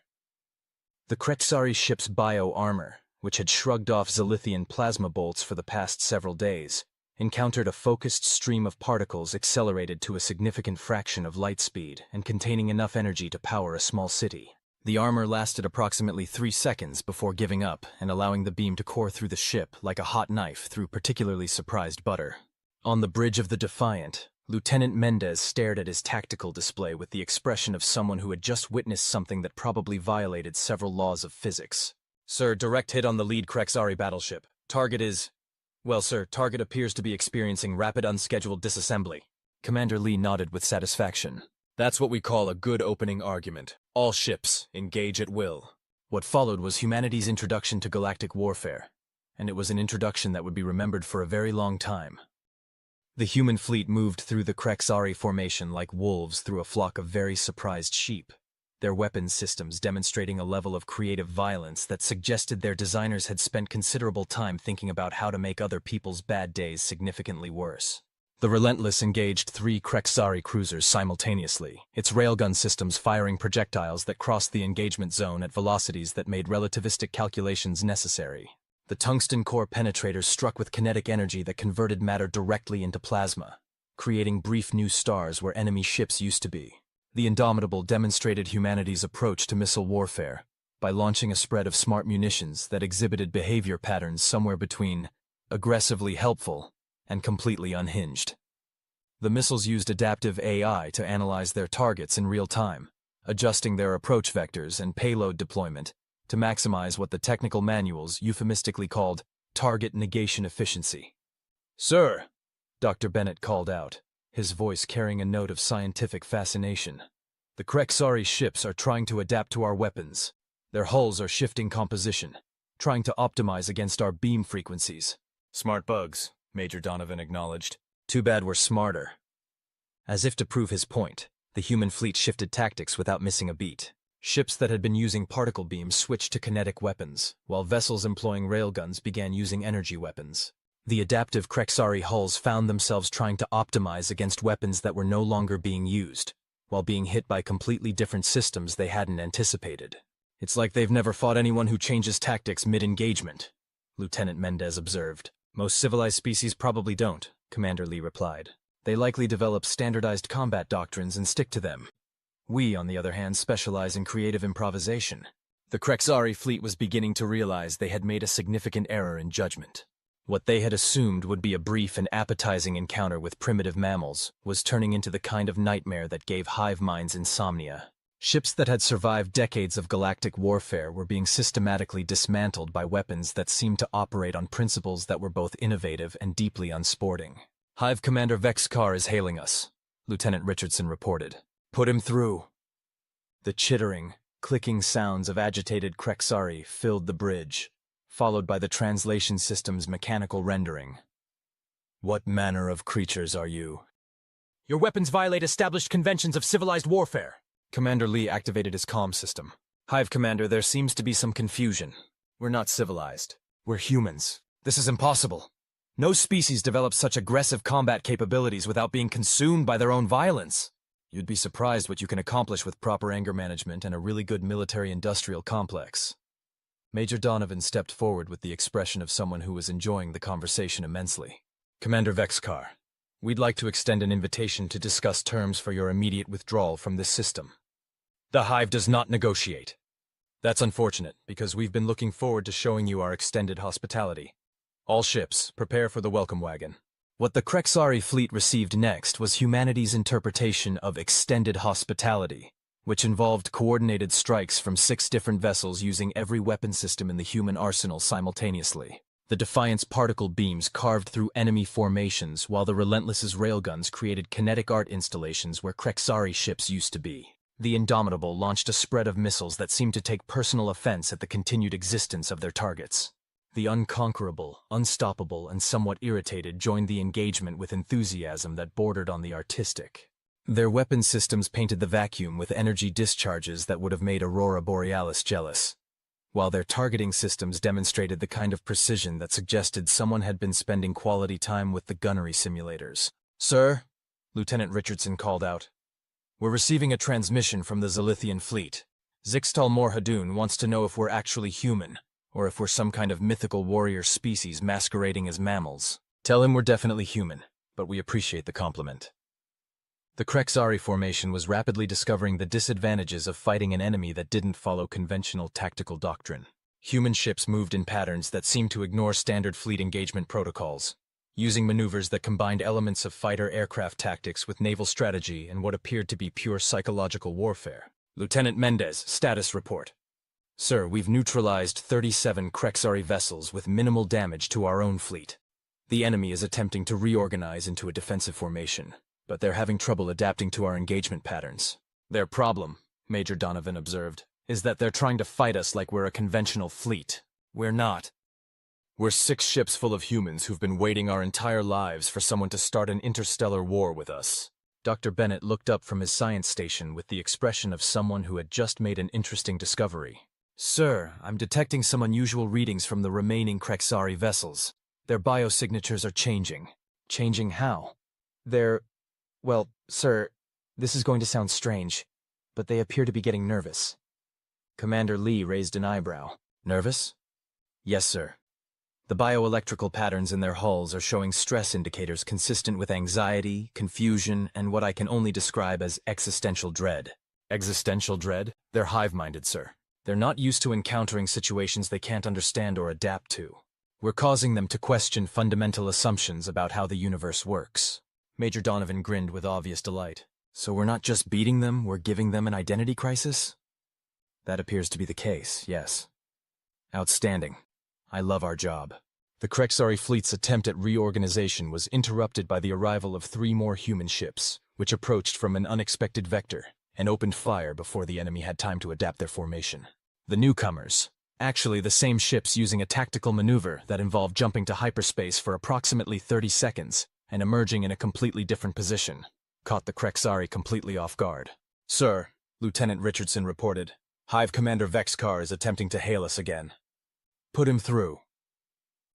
The Krex'ari ship's bio-armor, which had shrugged off Zelithian plasma bolts for the past several days, encountered a focused stream of particles accelerated to a significant fraction of light speed and containing enough energy to power a small city. The armor lasted approximately 3 seconds before giving up and allowing the beam to core through the ship like a hot knife through particularly surprised butter. On the bridge of the Defiant, Lieutenant Mendez stared at his tactical display with the expression of someone who had just witnessed something that probably violated several laws of physics. "Sir, direct hit on the lead Krex'ari battleship. Target is... Well, sir, target appears to be experiencing rapid unscheduled disassembly." Commander Lee nodded with satisfaction. "That's what we call a good opening argument. All ships, engage at will." What followed was humanity's introduction to galactic warfare, and it was an introduction that would be remembered for a very long time. The human fleet moved through the Krex'ari formation like wolves through a flock of very surprised sheep, their weapons systems demonstrating a level of creative violence that suggested their designers had spent considerable time thinking about how to make other people's bad days significantly worse. The Relentless engaged 3 Krex'ari cruisers simultaneously, its railgun systems firing projectiles that crossed the engagement zone at velocities that made relativistic calculations necessary. The tungsten core penetrators struck with kinetic energy that converted matter directly into plasma, creating brief new stars where enemy ships used to be. The Indomitable demonstrated humanity's approach to missile warfare by launching a spread of smart munitions that exhibited behavior patterns somewhere between aggressively helpful and completely unhinged. The missiles used adaptive AI to analyze their targets in real time, adjusting their approach vectors and payload deployment to maximize what the technical manuals euphemistically called target negation efficiency. "Sir," Dr. Bennett called out, his voice carrying a note of scientific fascination. "The Krex'ari ships are trying to adapt to our weapons. Their hulls are shifting composition, trying to optimize against our beam frequencies." "Smart bugs," Major Donovan acknowledged. "Too bad we're smarter." As if to prove his point, the human fleet shifted tactics without missing a beat. Ships that had been using particle beams switched to kinetic weapons, while vessels employing railguns began using energy weapons. The adaptive Krex'ari hulls found themselves trying to optimize against weapons that were no longer being used, while being hit by completely different systems they hadn't anticipated. It's like they've never fought anyone who changes tactics mid-engagement, Lieutenant Mendez observed. Most civilized species probably don't, Commander Lee replied. They likely develop standardized combat doctrines and stick to them. We, on the other hand, specialize in creative improvisation. The Krex'ari fleet was beginning to realize they had made a significant error in judgment. What they had assumed would be a brief and appetizing encounter with primitive mammals was turning into the kind of nightmare that gave hive minds insomnia. Ships that had survived decades of galactic warfare were being systematically dismantled by weapons that seemed to operate on principles that were both innovative and deeply unsporting. Hive Commander Vexcar is hailing us, Lieutenant Richardson reported. Put him through. The chittering, clicking sounds of agitated Krex'ari filled the bridge, followed by the translation system's mechanical rendering. What manner of creatures are you? Your weapons violate established conventions of civilized warfare. Commander Lee activated his comm system. Hive Commander, there seems to be some confusion. We're not civilized. We're humans. This is impossible. No species develops such aggressive combat capabilities without being consumed by their own violence. You'd be surprised what you can accomplish with proper anger management and a really good military-industrial complex. Major Donovan stepped forward with the expression of someone who was enjoying the conversation immensely. Commander Vexcar, we'd like to extend an invitation to discuss terms for your immediate withdrawal from this system. The Hive does not negotiate. That's unfortunate, because we've been looking forward to showing you our extended hospitality. All ships, prepare for the welcome wagon. What the Krex'ari fleet received next was humanity's interpretation of extended hospitality, which involved coordinated strikes from 6 different vessels using every weapon system in the human arsenal simultaneously. The Defiance particle beams carved through enemy formations, while the Relentless's railguns created kinetic art installations where Krex'ari ships used to be. The Indomitable launched a spread of missiles that seemed to take personal offense at the continued existence of their targets. The Unconquerable, Unstoppable, and somewhat irritated joined the engagement with enthusiasm that bordered on the artistic. Their weapon systems painted the vacuum with energy discharges that would have made Aurora Borealis jealous, while their targeting systems demonstrated the kind of precision that suggested someone had been spending quality time with the gunnery simulators. Sir, Lieutenant Richardson called out. We're receiving a transmission from the Zelithian fleet. Zixtal Morhadoon wants to know if we're actually human, or if we're some kind of mythical warrior species masquerading as mammals. Tell him we're definitely human, but we appreciate the compliment. The Krex'ari formation was rapidly discovering the disadvantages of fighting an enemy that didn't follow conventional tactical doctrine. Human ships moved in patterns that seemed to ignore standard fleet engagement protocols, using maneuvers that combined elements of fighter aircraft tactics with naval strategy and what appeared to be pure psychological warfare. Lieutenant Mendez, status report. Sir, we've neutralized 37 Krex'ari vessels with minimal damage to our own fleet. The enemy is attempting to reorganize into a defensive formation, but they're having trouble adapting to our engagement patterns. Their problem, Major Donovan observed, is that they're trying to fight us like we're a conventional fleet. We're not. We're 6 ships full of humans who've been waiting our entire lives for someone to start an interstellar war with us. Dr. Bennett looked up from his science station with the expression of someone who had just made an interesting discovery. Sir, I'm detecting some unusual readings from the remaining Krex'ari vessels. Their biosignatures are changing. Changing how? Well, sir, this is going to sound strange, but they appear to be getting nervous. Commander Lee raised an eyebrow. Nervous? Yes, sir. The bioelectrical patterns in their hulls are showing stress indicators consistent with anxiety, confusion, and what I can only describe as existential dread. Existential dread? They're hive-minded, sir. They're not used to encountering situations they can't understand or adapt to. We're causing them to question fundamental assumptions about how the universe works. Major Donovan grinned with obvious delight. So we're not just beating them, we're giving them an identity crisis? That appears to be the case, yes. Outstanding. I love our job. The Krex'ari fleet's attempt at reorganization was interrupted by the arrival of 3 more human ships, which approached from an unexpected vector and opened fire before the enemy had time to adapt their formation. The newcomers, actually the same ships using a tactical maneuver that involved jumping to hyperspace for approximately 30 seconds and emerging in a completely different position, caught the Krex'ari completely off guard. Sir, Lieutenant Richardson reported, Hive Commander Vexcar is attempting to hail us again. Put him through.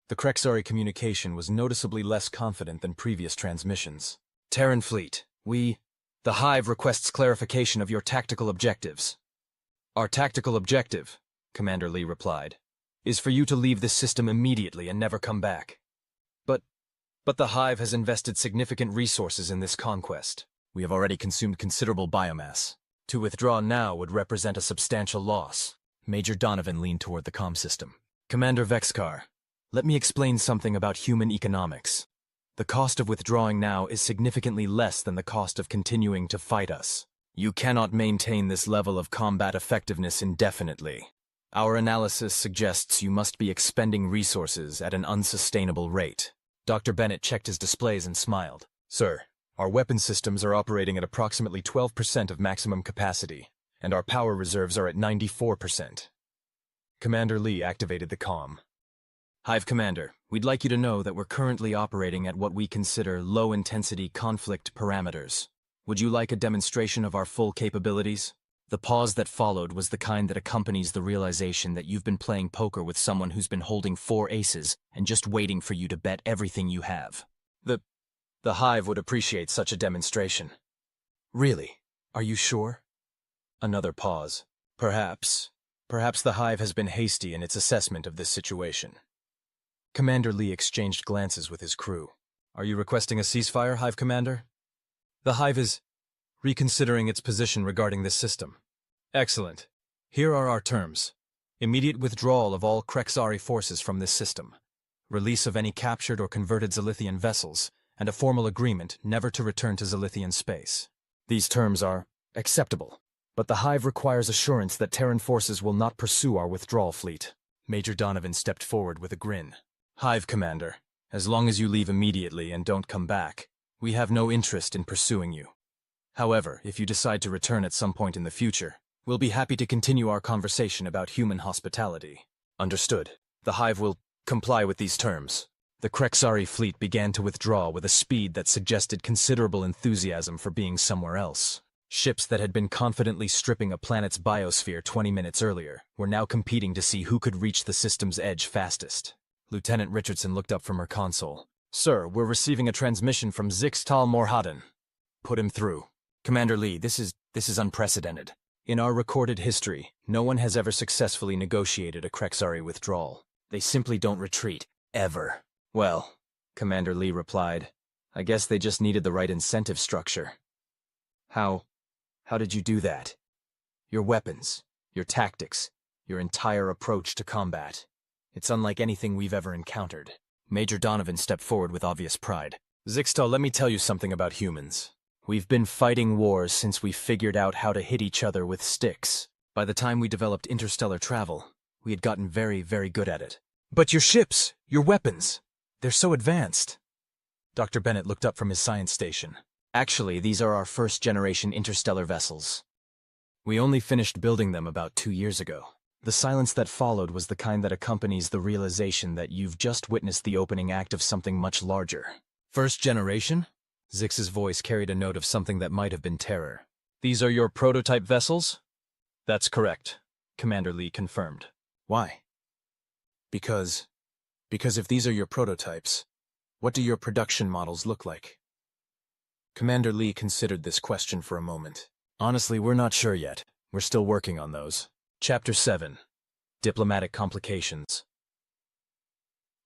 The Krex'ari communication was noticeably less confident than previous transmissions. Terran fleet, the Hive requests clarification of your tactical objectives. Our tactical objective, Commander Lee replied, is for you to leave this system immediately and never come back. But the Hive has invested significant resources in this conquest. We have already consumed considerable biomass. To withdraw now would represent a substantial loss. Major Donovan leaned toward the comm system. Commander Vexkar, let me explain something about human economics. The cost of withdrawing now is significantly less than the cost of continuing to fight us. You cannot maintain this level of combat effectiveness indefinitely. Our analysis suggests you must be expending resources at an unsustainable rate. Dr. Bennett checked his displays and smiled. Sir, our weapon systems are operating at approximately 12% of maximum capacity, and our power reserves are at 94%. Commander Lee activated the comm. Hive Commander, we'd like you to know that we're currently operating at what we consider low-intensity conflict parameters. Would you like a demonstration of our full capabilities? The pause that followed was the kind that accompanies the realization that you've been playing poker with someone who's been holding 4 aces and just waiting for you to bet everything you have. The Hive would appreciate such a demonstration. Really? Are you sure? Another pause. Perhaps the Hive has been hasty in its assessment of this situation. Commander Lee exchanged glances with his crew. Are you requesting a ceasefire, Hive Commander? The Hive is reconsidering its position regarding this system. Excellent. Here are our terms. Immediate withdrawal of all Krex'ari forces from this system. Release of any captured or converted Zelithian vessels, and a formal agreement never to return to Zelithian space. These terms are acceptable, but the Hive requires assurance that Terran forces will not pursue our withdrawal fleet. Major Donovan stepped forward with a grin. Hive Commander, as long as you leave immediately and don't come back, we have no interest in pursuing you. However, if you decide to return at some point in the future, we'll be happy to continue our conversation about human hospitality. Understood. The Hive will comply with these terms. The Krex'ari fleet began to withdraw with a speed that suggested considerable enthusiasm for being somewhere else. Ships that had been confidently stripping a planet's biosphere 20 minutes earlier were now competing to see who could reach the system's edge fastest. Lieutenant Richardson looked up from her console. Sir, we're receiving a transmission from Zixtal Morhaden. Put him through. Commander Lee, this is unprecedented. In our recorded history, no one has ever successfully negotiated a Krex'ari withdrawal. They simply don't retreat, ever. Well, Commander Lee replied, I guess they just needed the right incentive structure. How did you do that? Your weapons, your tactics, your entire approach to combat. It's unlike anything we've ever encountered. Major Donovan stepped forward with obvious pride. Zixtal, let me tell you something about humans. We've been fighting wars since we figured out how to hit each other with sticks. By the time we developed interstellar travel, we had gotten very, very good at it. But your ships, your weapons, they're so advanced. Dr. Bennett looked up from his science station. Actually, these are our first-generation interstellar vessels. We only finished building them about 2 years ago. The silence that followed was the kind that accompanies the realization that you've just witnessed the opening act of something much larger. First generation? Zix's voice carried a note of something that might have been terror. These are your prototype vessels? That's correct, Commander Lee confirmed. Why? Because if these are your prototypes, what do your production models look like? Commander Lee considered this question for a moment. Honestly, we're not sure yet. We're still working on those. Chapter 7. Diplomatic Complications.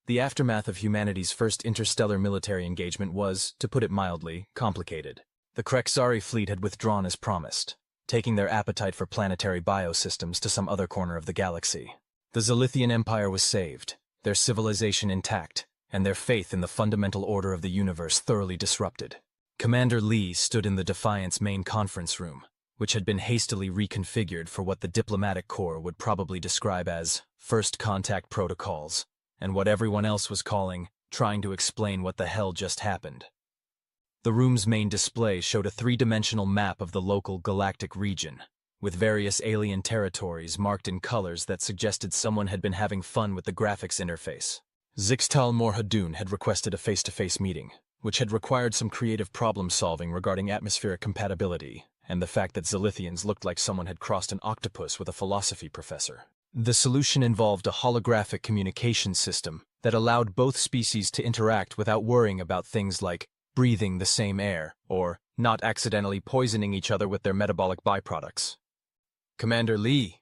The aftermath of humanity's first interstellar military engagement was, to put it mildly, complicated. The Krex'ari fleet had withdrawn as promised, taking their appetite for planetary biosystems to some other corner of the galaxy. The Zelithian Empire was saved, their civilization intact, and their faith in the fundamental order of the universe thoroughly disrupted. Commander Lee stood in the Defiance main conference room, which had been hastily reconfigured for what the diplomatic corps would probably describe as first contact protocols, and what everyone else was calling trying to explain what the hell just happened. The room's main display showed a 3-dimensional map of the local galactic region, with various alien territories marked in colors that suggested someone had been having fun with the graphics interface. Zixtal Morhadoon had requested a face-to-face meeting, which had required some creative problem-solving regarding atmospheric compatibility, and the fact that Zelithians looked like someone had crossed an octopus with a philosophy professor. The solution involved a holographic communication system that allowed both species to interact without worrying about things like breathing the same air or not accidentally poisoning each other with their metabolic byproducts. Commander Lee,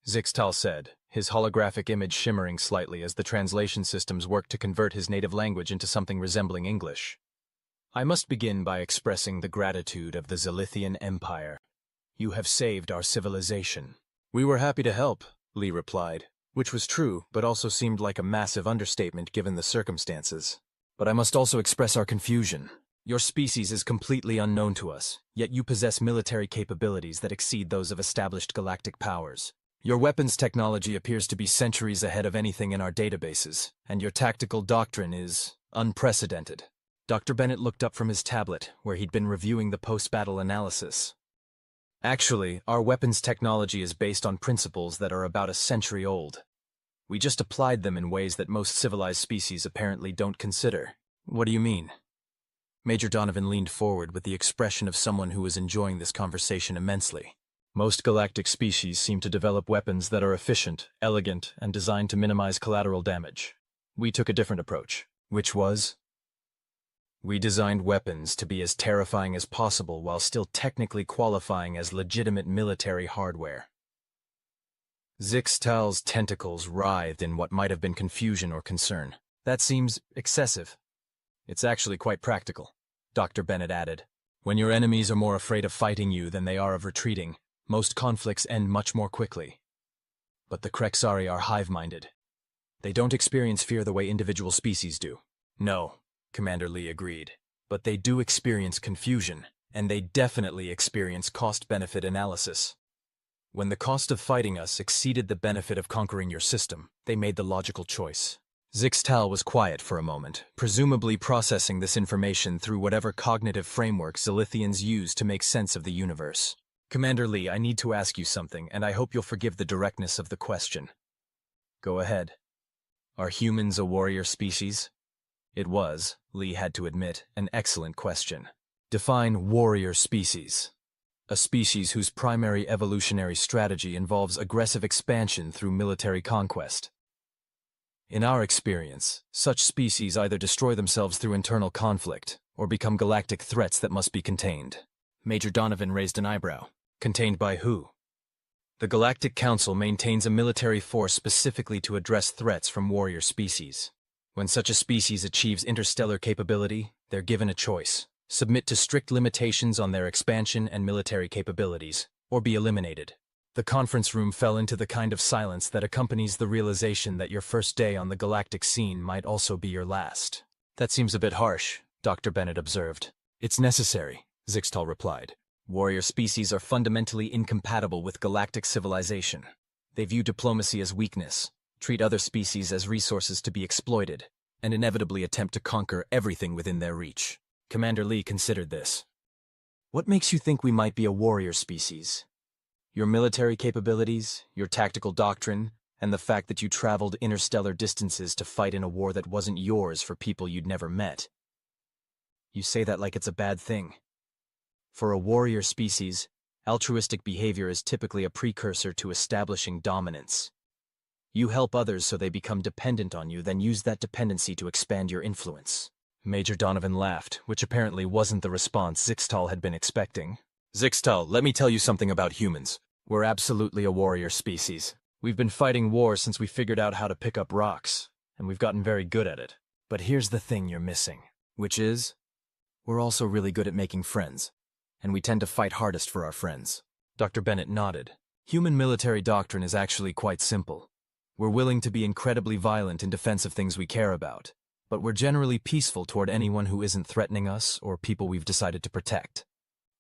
Zixtal said, his holographic image shimmering slightly as the translation systems worked to convert his native language into something resembling English. I must begin by expressing the gratitude of the Zelithian Empire. You have saved our civilization. We were happy to help, Lee replied, which was true, but also seemed like a massive understatement given the circumstances. But I must also express our confusion. Your species is completely unknown to us, yet you possess military capabilities that exceed those of established galactic powers. Your weapons technology appears to be centuries ahead of anything in our databases, and your tactical doctrine is unprecedented. Dr. Bennett looked up from his tablet, where he'd been reviewing the post-battle analysis. Actually, our weapons technology is based on principles that are about a century old. We just applied them in ways that most civilized species apparently don't consider. What do you mean? Major Donovan leaned forward with the expression of someone who was enjoying this conversation immensely. Most galactic species seem to develop weapons that are efficient, elegant, and designed to minimize collateral damage. We took a different approach, which was, we designed weapons to be as terrifying as possible while still technically qualifying as legitimate military hardware. Zixtal's tentacles writhed in what might have been confusion or concern. That seems excessive. It's actually quite practical, Dr. Bennett added. When your enemies are more afraid of fighting you than they are of retreating, most conflicts end much more quickly. But the Krex'ari are hive-minded. They don't experience fear the way individual species do. No, Commander Lee agreed. But they do experience confusion, and they definitely experience cost-benefit analysis. When the cost of fighting us exceeded the benefit of conquering your system, they made the logical choice. Zixtal was quiet for a moment, presumably processing this information through whatever cognitive framework Zelithians use to make sense of the universe. Commander Lee, I need to ask you something, and I hope you'll forgive the directness of the question. Go ahead. Are humans a warrior species? It was, Lee had to admit, an excellent question. Define warrior species. A species whose primary evolutionary strategy involves aggressive expansion through military conquest. In our experience, such species either destroy themselves through internal conflict, or become galactic threats that must be contained. Major Donovan raised an eyebrow. Contained by who? The Galactic Council maintains a military force specifically to address threats from warrior species. When such a species achieves interstellar capability, they're given a choice. Submit to strict limitations on their expansion and military capabilities, or be eliminated. The conference room fell into the kind of silence that accompanies the realization that your first day on the galactic scene might also be your last. That seems a bit harsh, Dr. Bennett observed. It's necessary, Zixtal replied. Warrior species are fundamentally incompatible with galactic civilization. They view diplomacy as weakness, treat other species as resources to be exploited, and inevitably attempt to conquer everything within their reach. Commander Lee considered this. What makes you think we might be a warrior species? Your military capabilities, your tactical doctrine, and the fact that you traveled interstellar distances to fight in a war that wasn't yours for people you'd never met. You say that like it's a bad thing. For a warrior species, altruistic behavior is typically a precursor to establishing dominance. You help others so they become dependent on you, then use that dependency to expand your influence. Major Donovan laughed, which apparently wasn't the response Zixtal had been expecting. Zixtal, let me tell you something about humans. We're absolutely a warrior species. We've been fighting wars since we figured out how to pick up rocks, and we've gotten very good at it. But here's the thing you're missing, which is, we're also really good at making friends, and we tend to fight hardest for our friends. Dr. Bennett nodded. Human military doctrine is actually quite simple. We're willing to be incredibly violent in defense of things we care about, but we're generally peaceful toward anyone who isn't threatening us or people we've decided to protect.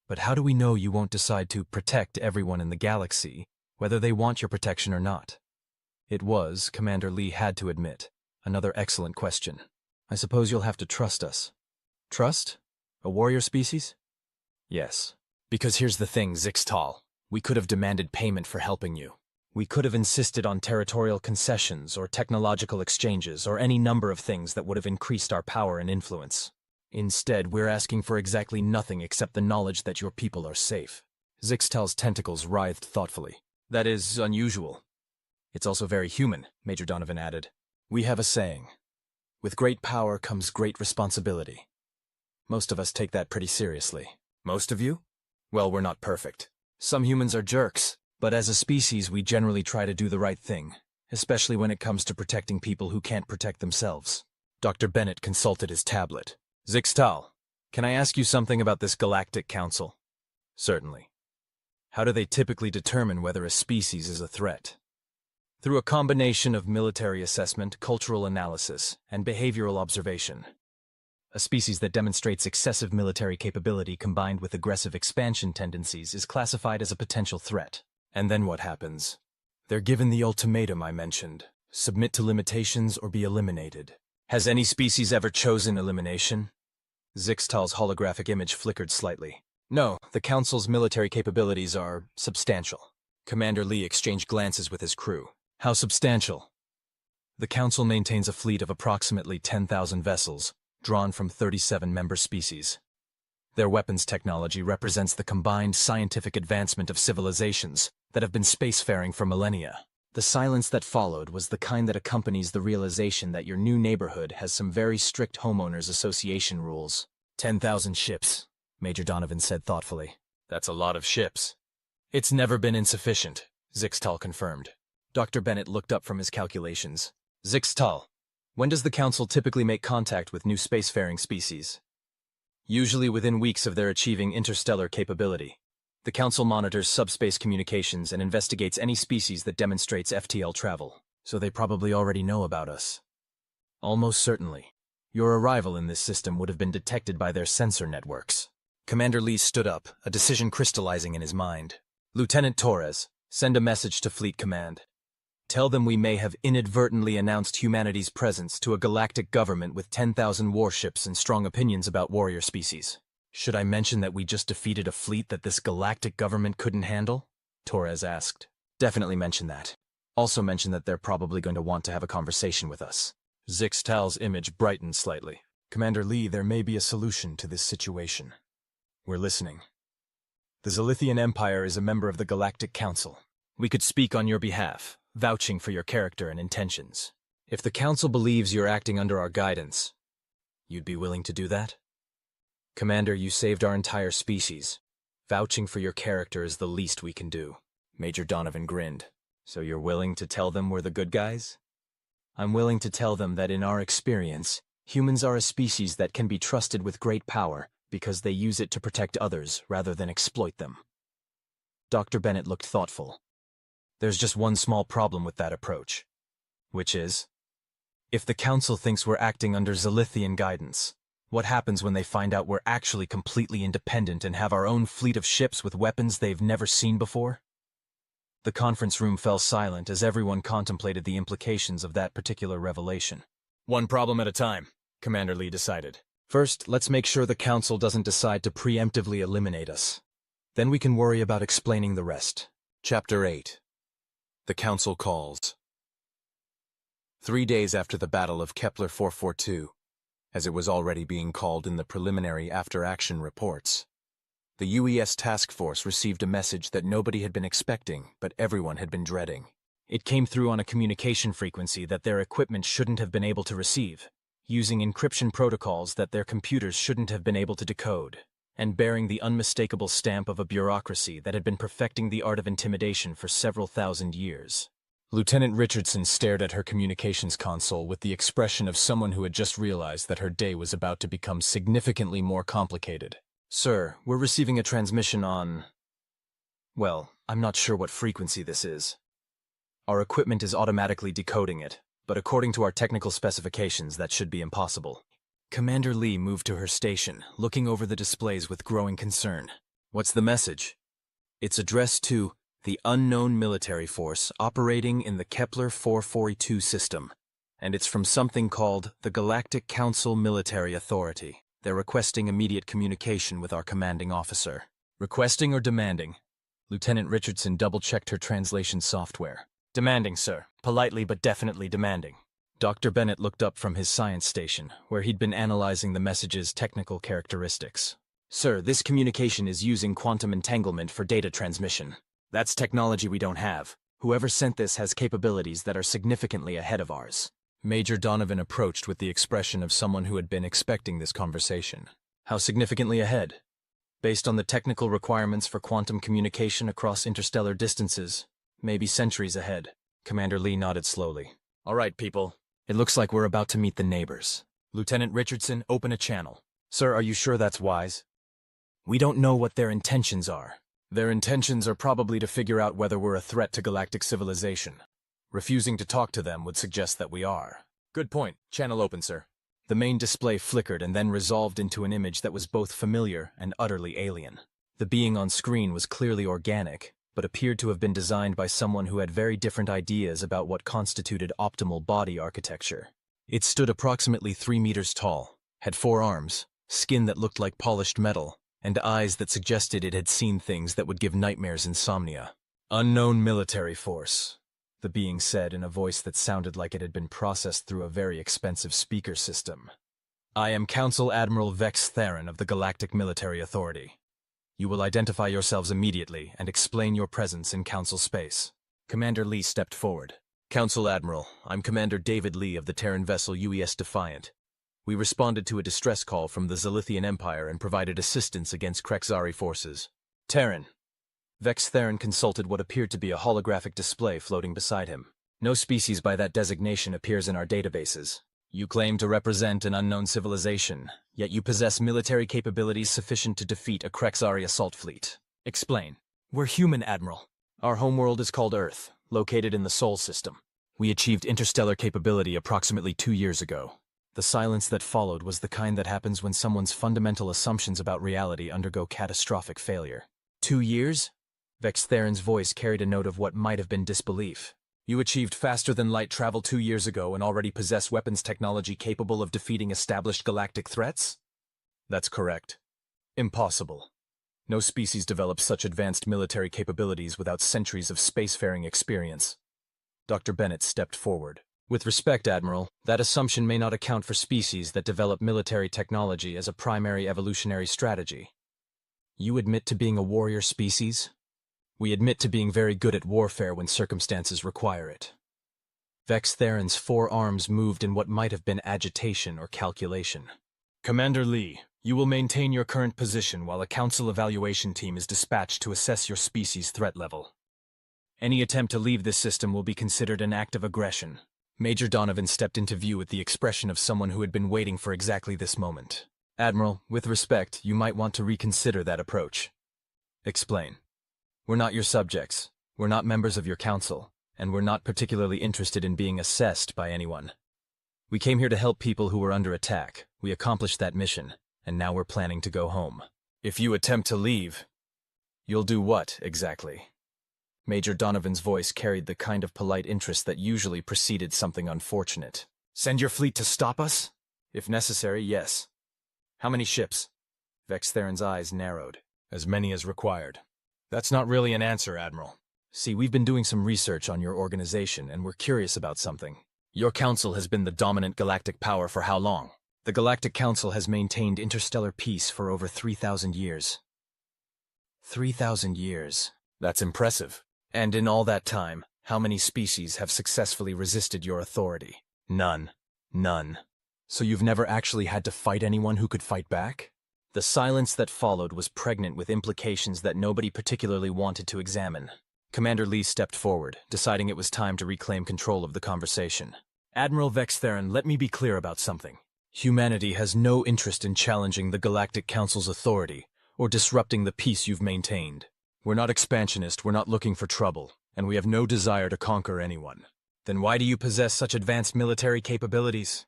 But how do we know you won't decide to protect everyone in the galaxy, whether they want your protection or not? It was, Commander Lee had to admit, another excellent question. I suppose you'll have to trust us. Trust? A warrior species? Yes. Because here's the thing, Zixtal. We could have demanded payment for helping you. We could have insisted on territorial concessions or technological exchanges or any number of things that would have increased our power and influence. Instead, we're asking for exactly nothing except the knowledge that your people are safe. Zixtal's tentacles writhed thoughtfully. That is unusual. It's also very human, Major Donovan added. We have a saying. With great power comes great responsibility. Most of us take that pretty seriously. Most of you? Well, we're not perfect. Some humans are jerks, But as a species, we generally try to do the right thing, especially when it comes to protecting people who can't protect themselves. Dr. Bennett consulted his tablet. Zixtal, can I ask you something about this Galactic Council? Certainly. How do they typically determine whether a species is a threat? Through a combination of military assessment, cultural analysis, and behavioral observation. A species that demonstrates excessive military capability combined with aggressive expansion tendencies is classified as a potential threat. And then what happens? They're given the ultimatum I mentioned. Submit to limitations or be eliminated. Has any species ever chosen elimination? Zixtal's holographic image flickered slightly. No, the Council's military capabilities are substantial. Commander Lee exchanged glances with his crew. How substantial? The Council maintains a fleet of approximately 10,000 vessels, drawn from 37 member species. Their weapons technology represents the combined scientific advancement of civilizations that have been spacefaring for millennia. The silence that followed was the kind that accompanies the realization that your new neighborhood has some very strict homeowners association rules. 10,000 ships, Major Donovan said thoughtfully. That's a lot of ships. It's never been insufficient, Zixtal confirmed. Dr. Bennett looked up from his calculations. Zixtal, when does the Council typically make contact with new spacefaring species? Usually within weeks of their achieving interstellar capability. The Council monitors subspace communications and investigates any species that demonstrates FTL travel, so they probably already know about us. Almost certainly. Your arrival in this system would have been detected by their sensor networks. Commander Lee stood up, a decision crystallizing in his mind. Lieutenant Torres, send a message to Fleet Command. Tell them we may have inadvertently announced humanity's presence to a galactic government with 10,000 warships and strong opinions about warrior species. Should I mention that we just defeated a fleet that this galactic government couldn't handle? Torres asked. Definitely mention that. Also mention that they're probably going to want to have a conversation with us. Zixtal's image brightened slightly. Commander Lee, there may be a solution to this situation. We're listening. The Zelithian Empire is a member of the Galactic Council. We could speak on your behalf, vouching for your character and intentions. If the Council believes you're acting under our guidance, you'd be willing to do that? Commander, you saved our entire species. Vouching for your character is the least we can do. Major Donovan grinned. So you're willing to tell them we're the good guys? I'm willing to tell them that in our experience, humans are a species that can be trusted with great power because they use it to protect others rather than exploit them. Dr. Bennett looked thoughtful. There's just one small problem with that approach. Which is? If the Council thinks we're acting under Zelithian guidance, what happens when they find out we're actually completely independent and have our own fleet of ships with weapons they've never seen before? The conference room fell silent as everyone contemplated the implications of that particular revelation. One problem at a time, Commander Lee decided. First, let's make sure the Council doesn't decide to preemptively eliminate us. Then we can worry about explaining the rest. Chapter 8. The Council Calls. 3 days after the Battle of Kepler 442, as it was already being called in the preliminary after-action reports, the UES task force received a message that nobody had been expecting, but everyone had been dreading. It came through on a communication frequency that their equipment shouldn't have been able to receive, using encryption protocols that their computers shouldn't have been able to decode, and bearing the unmistakable stamp of a bureaucracy that had been perfecting the art of intimidation for several thousand years. Lieutenant Richardson stared at her communications console with the expression of someone who had just realized that her day was about to become significantly more complicated. Sir, we're receiving a transmission on... Well, I'm not sure what frequency this is. Our equipment is automatically decoding it, but according to our technical specifications, that should be impossible. Commander Lee moved to her station, looking over the displays with growing concern. What's the message? It's addressed to the unknown military force operating in the Kepler 442 system, and it's from something called the Galactic Council Military Authority. They're requesting immediate communication with our commanding officer. Requesting or demanding? Lieutenant Richardson double-checked her translation software. Demanding, sir. Politely but definitely demanding. Dr. Bennett looked up from his science station, where he'd been analyzing the message's technical characteristics. Sir, this communication is using quantum entanglement for data transmission. That's technology we don't have. Whoever sent this has capabilities that are significantly ahead of ours. Major Donovan approached with the expression of someone who had been expecting this conversation. How significantly ahead? Based on the technical requirements for quantum communication across interstellar distances, maybe centuries ahead. Commander Lee nodded slowly. All right, people. It looks like we're about to meet the neighbors. Lieutenant Richardson, open a channel. Sir, are you sure that's wise? We don't know what their intentions are. Their intentions are probably to figure out whether we're a threat to galactic civilization. Refusing to talk to them would suggest that we are. Good point. Channel open, sir. The main display flickered and then resolved into an image that was both familiar and utterly alien. The being on screen was clearly organic, but appeared to have been designed by someone who had very different ideas about what constituted optimal body architecture. It stood approximately 3 meters tall, had 4 arms, skin that looked like polished metal, and eyes that suggested it had seen things that would give nightmares insomnia. Unknown military force, the being said in a voice that sounded like it had been processed through a very expensive speaker system. I am Council Admiral Vex Theron of the Galactic Military Authority. You will identify yourselves immediately and explain your presence in Council space. Commander Lee stepped forward. Council Admiral, I'm Commander David Lee of the Terran vessel UES Defiant. We responded to a distress call from the Zelithian Empire and provided assistance against Krex'ari forces. Terran. Vex Theron consulted what appeared to be a holographic display floating beside him. No species by that designation appears in our databases. You claim to represent an unknown civilization, yet you possess military capabilities sufficient to defeat a Krex'ari assault fleet. Explain. We're human, Admiral. Our homeworld is called Earth, located in the Sol system. We achieved interstellar capability approximately 2 years ago. The silence that followed was the kind that happens when someone's fundamental assumptions about reality undergo catastrophic failure. 2 years? Vex Theron's voice carried a note of what might have been disbelief. You achieved faster-than-light travel 2 years ago and already possess weapons technology capable of defeating established galactic threats? That's correct. Impossible. No species develops such advanced military capabilities without centuries of spacefaring experience. Dr. Bennett stepped forward. With respect, Admiral, that assumption may not account for species that develop military technology as a primary evolutionary strategy. You admit to being a warrior species? We admit to being very good at warfare when circumstances require it. Vex Theron's 4 arms moved in what might have been agitation or calculation. Commander Lee, you will maintain your current position while a Council evaluation team is dispatched to assess your species' threat level. Any attempt to leave this system will be considered an act of aggression. Major Donovan stepped into view with the expression of someone who had been waiting for exactly this moment. Admiral, with respect, you might want to reconsider that approach. Explain. We're not your subjects, we're not members of your council, and we're not particularly interested in being assessed by anyone. We came here to help people who were under attack. We accomplished that mission, and now we're planning to go home. If you attempt to leave, you'll do what, exactly? Major Donovan's voice carried the kind of polite interest that usually preceded something unfortunate. Send your fleet to stop us? If necessary, yes. How many ships? Vex Theron's eyes narrowed. As many as required. That's not really an answer, Admiral. See, we've been doing some research on your organization, and we're curious about something. Your council has been the dominant galactic power for how long? The Galactic Council has maintained interstellar peace for over 3,000 years. 3,000 years. That's impressive. And in all that time, how many species have successfully resisted your authority? None. None. So you've never actually had to fight anyone who could fight back? The silence that followed was pregnant with implications that nobody particularly wanted to examine. Commander Lee stepped forward, deciding it was time to reclaim control of the conversation. Admiral Vex Theron, let me be clear about something. Humanity has no interest in challenging the Galactic Council's authority or disrupting the peace you've maintained. We're not expansionist, we're not looking for trouble, and we have no desire to conquer anyone. Then why do you possess such advanced military capabilities?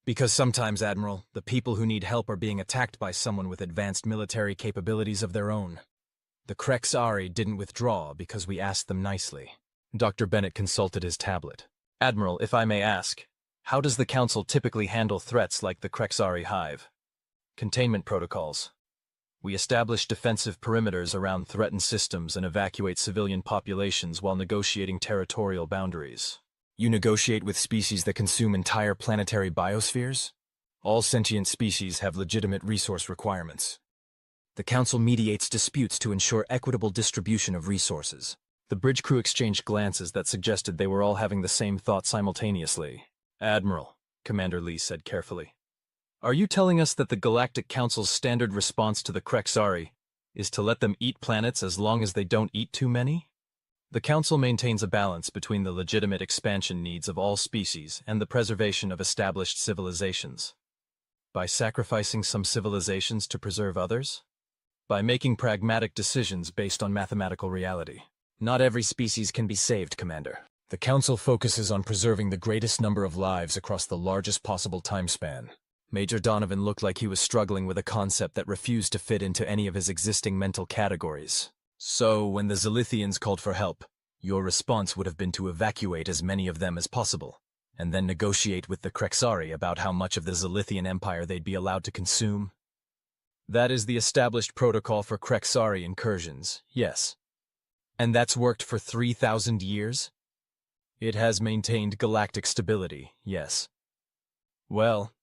Because sometimes, Admiral, the people who need help are being attacked by someone with advanced military capabilities of their own. The Krex'ari didn't withdraw because we asked them nicely. Dr. Bennett consulted his tablet. Admiral, if I may ask, how does the Council typically handle threats like the Krex'ari hive? Containment protocols. We establish defensive perimeters around threatened systems and evacuate civilian populations while negotiating territorial boundaries. You negotiate with species that consume entire planetary biospheres? All sentient species have legitimate resource requirements. The Council mediates disputes to ensure equitable distribution of resources. The bridge crew exchanged glances that suggested they were all having the same thought simultaneously. Admiral, Commander Lee said carefully. Are you telling us that the Galactic Council's standard response to the Krex'ari is to let them eat planets as long as they don't eat too many? The Council maintains a balance between the legitimate expansion needs of all species and the preservation of established civilizations. By sacrificing some civilizations to preserve others? By making pragmatic decisions based on mathematical reality. Not every species can be saved, Commander. The Council focuses on preserving the greatest number of lives across the largest possible time span. Major Donovan looked like he was struggling with a concept that refused to fit into any of his existing mental categories. So, when the Zelithians called for help, your response would have been to evacuate as many of them as possible, and then negotiate with the Krex'ari about how much of the Zelithian Empire they'd be allowed to consume? That is the established protocol for Krex'ari incursions, yes. And that's worked for 3,000 years? It has maintained galactic stability, yes. Well,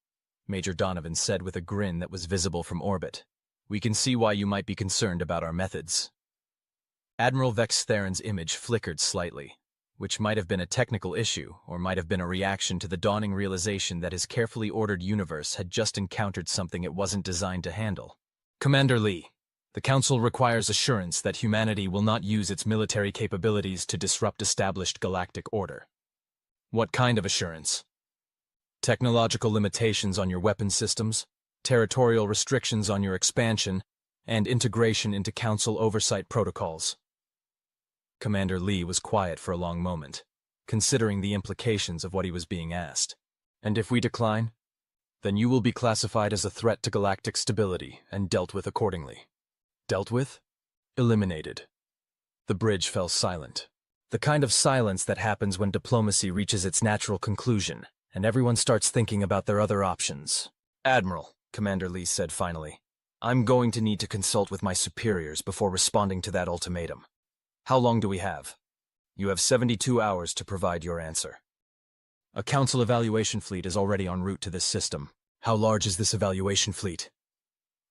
Major Donovan said with a grin that was visible from orbit, we can see why you might be concerned about our methods. Admiral Vex Theron's image flickered slightly, which might have been a technical issue or might have been a reaction to the dawning realization that his carefully ordered universe had just encountered something it wasn't designed to handle. Commander Lee, the Council requires assurance that humanity will not use its military capabilities to disrupt established galactic order. What kind of assurance? Technological limitations on your weapon systems, territorial restrictions on your expansion, and integration into Council oversight protocols. Commander Lee was quiet for a long moment, considering the implications of what he was being asked. And if we decline, then you will be classified as a threat to galactic stability and dealt with accordingly. Dealt with? Eliminated. The bridge fell silent. The kind of silence that happens when diplomacy reaches its natural conclusion, and everyone starts thinking about their other options. Admiral, Commander Lee said finally, I'm going to need to consult with my superiors before responding to that ultimatum. How long do we have? You have 72 hours to provide your answer. A Council evaluation fleet is already en route to this system. How large is this evaluation fleet?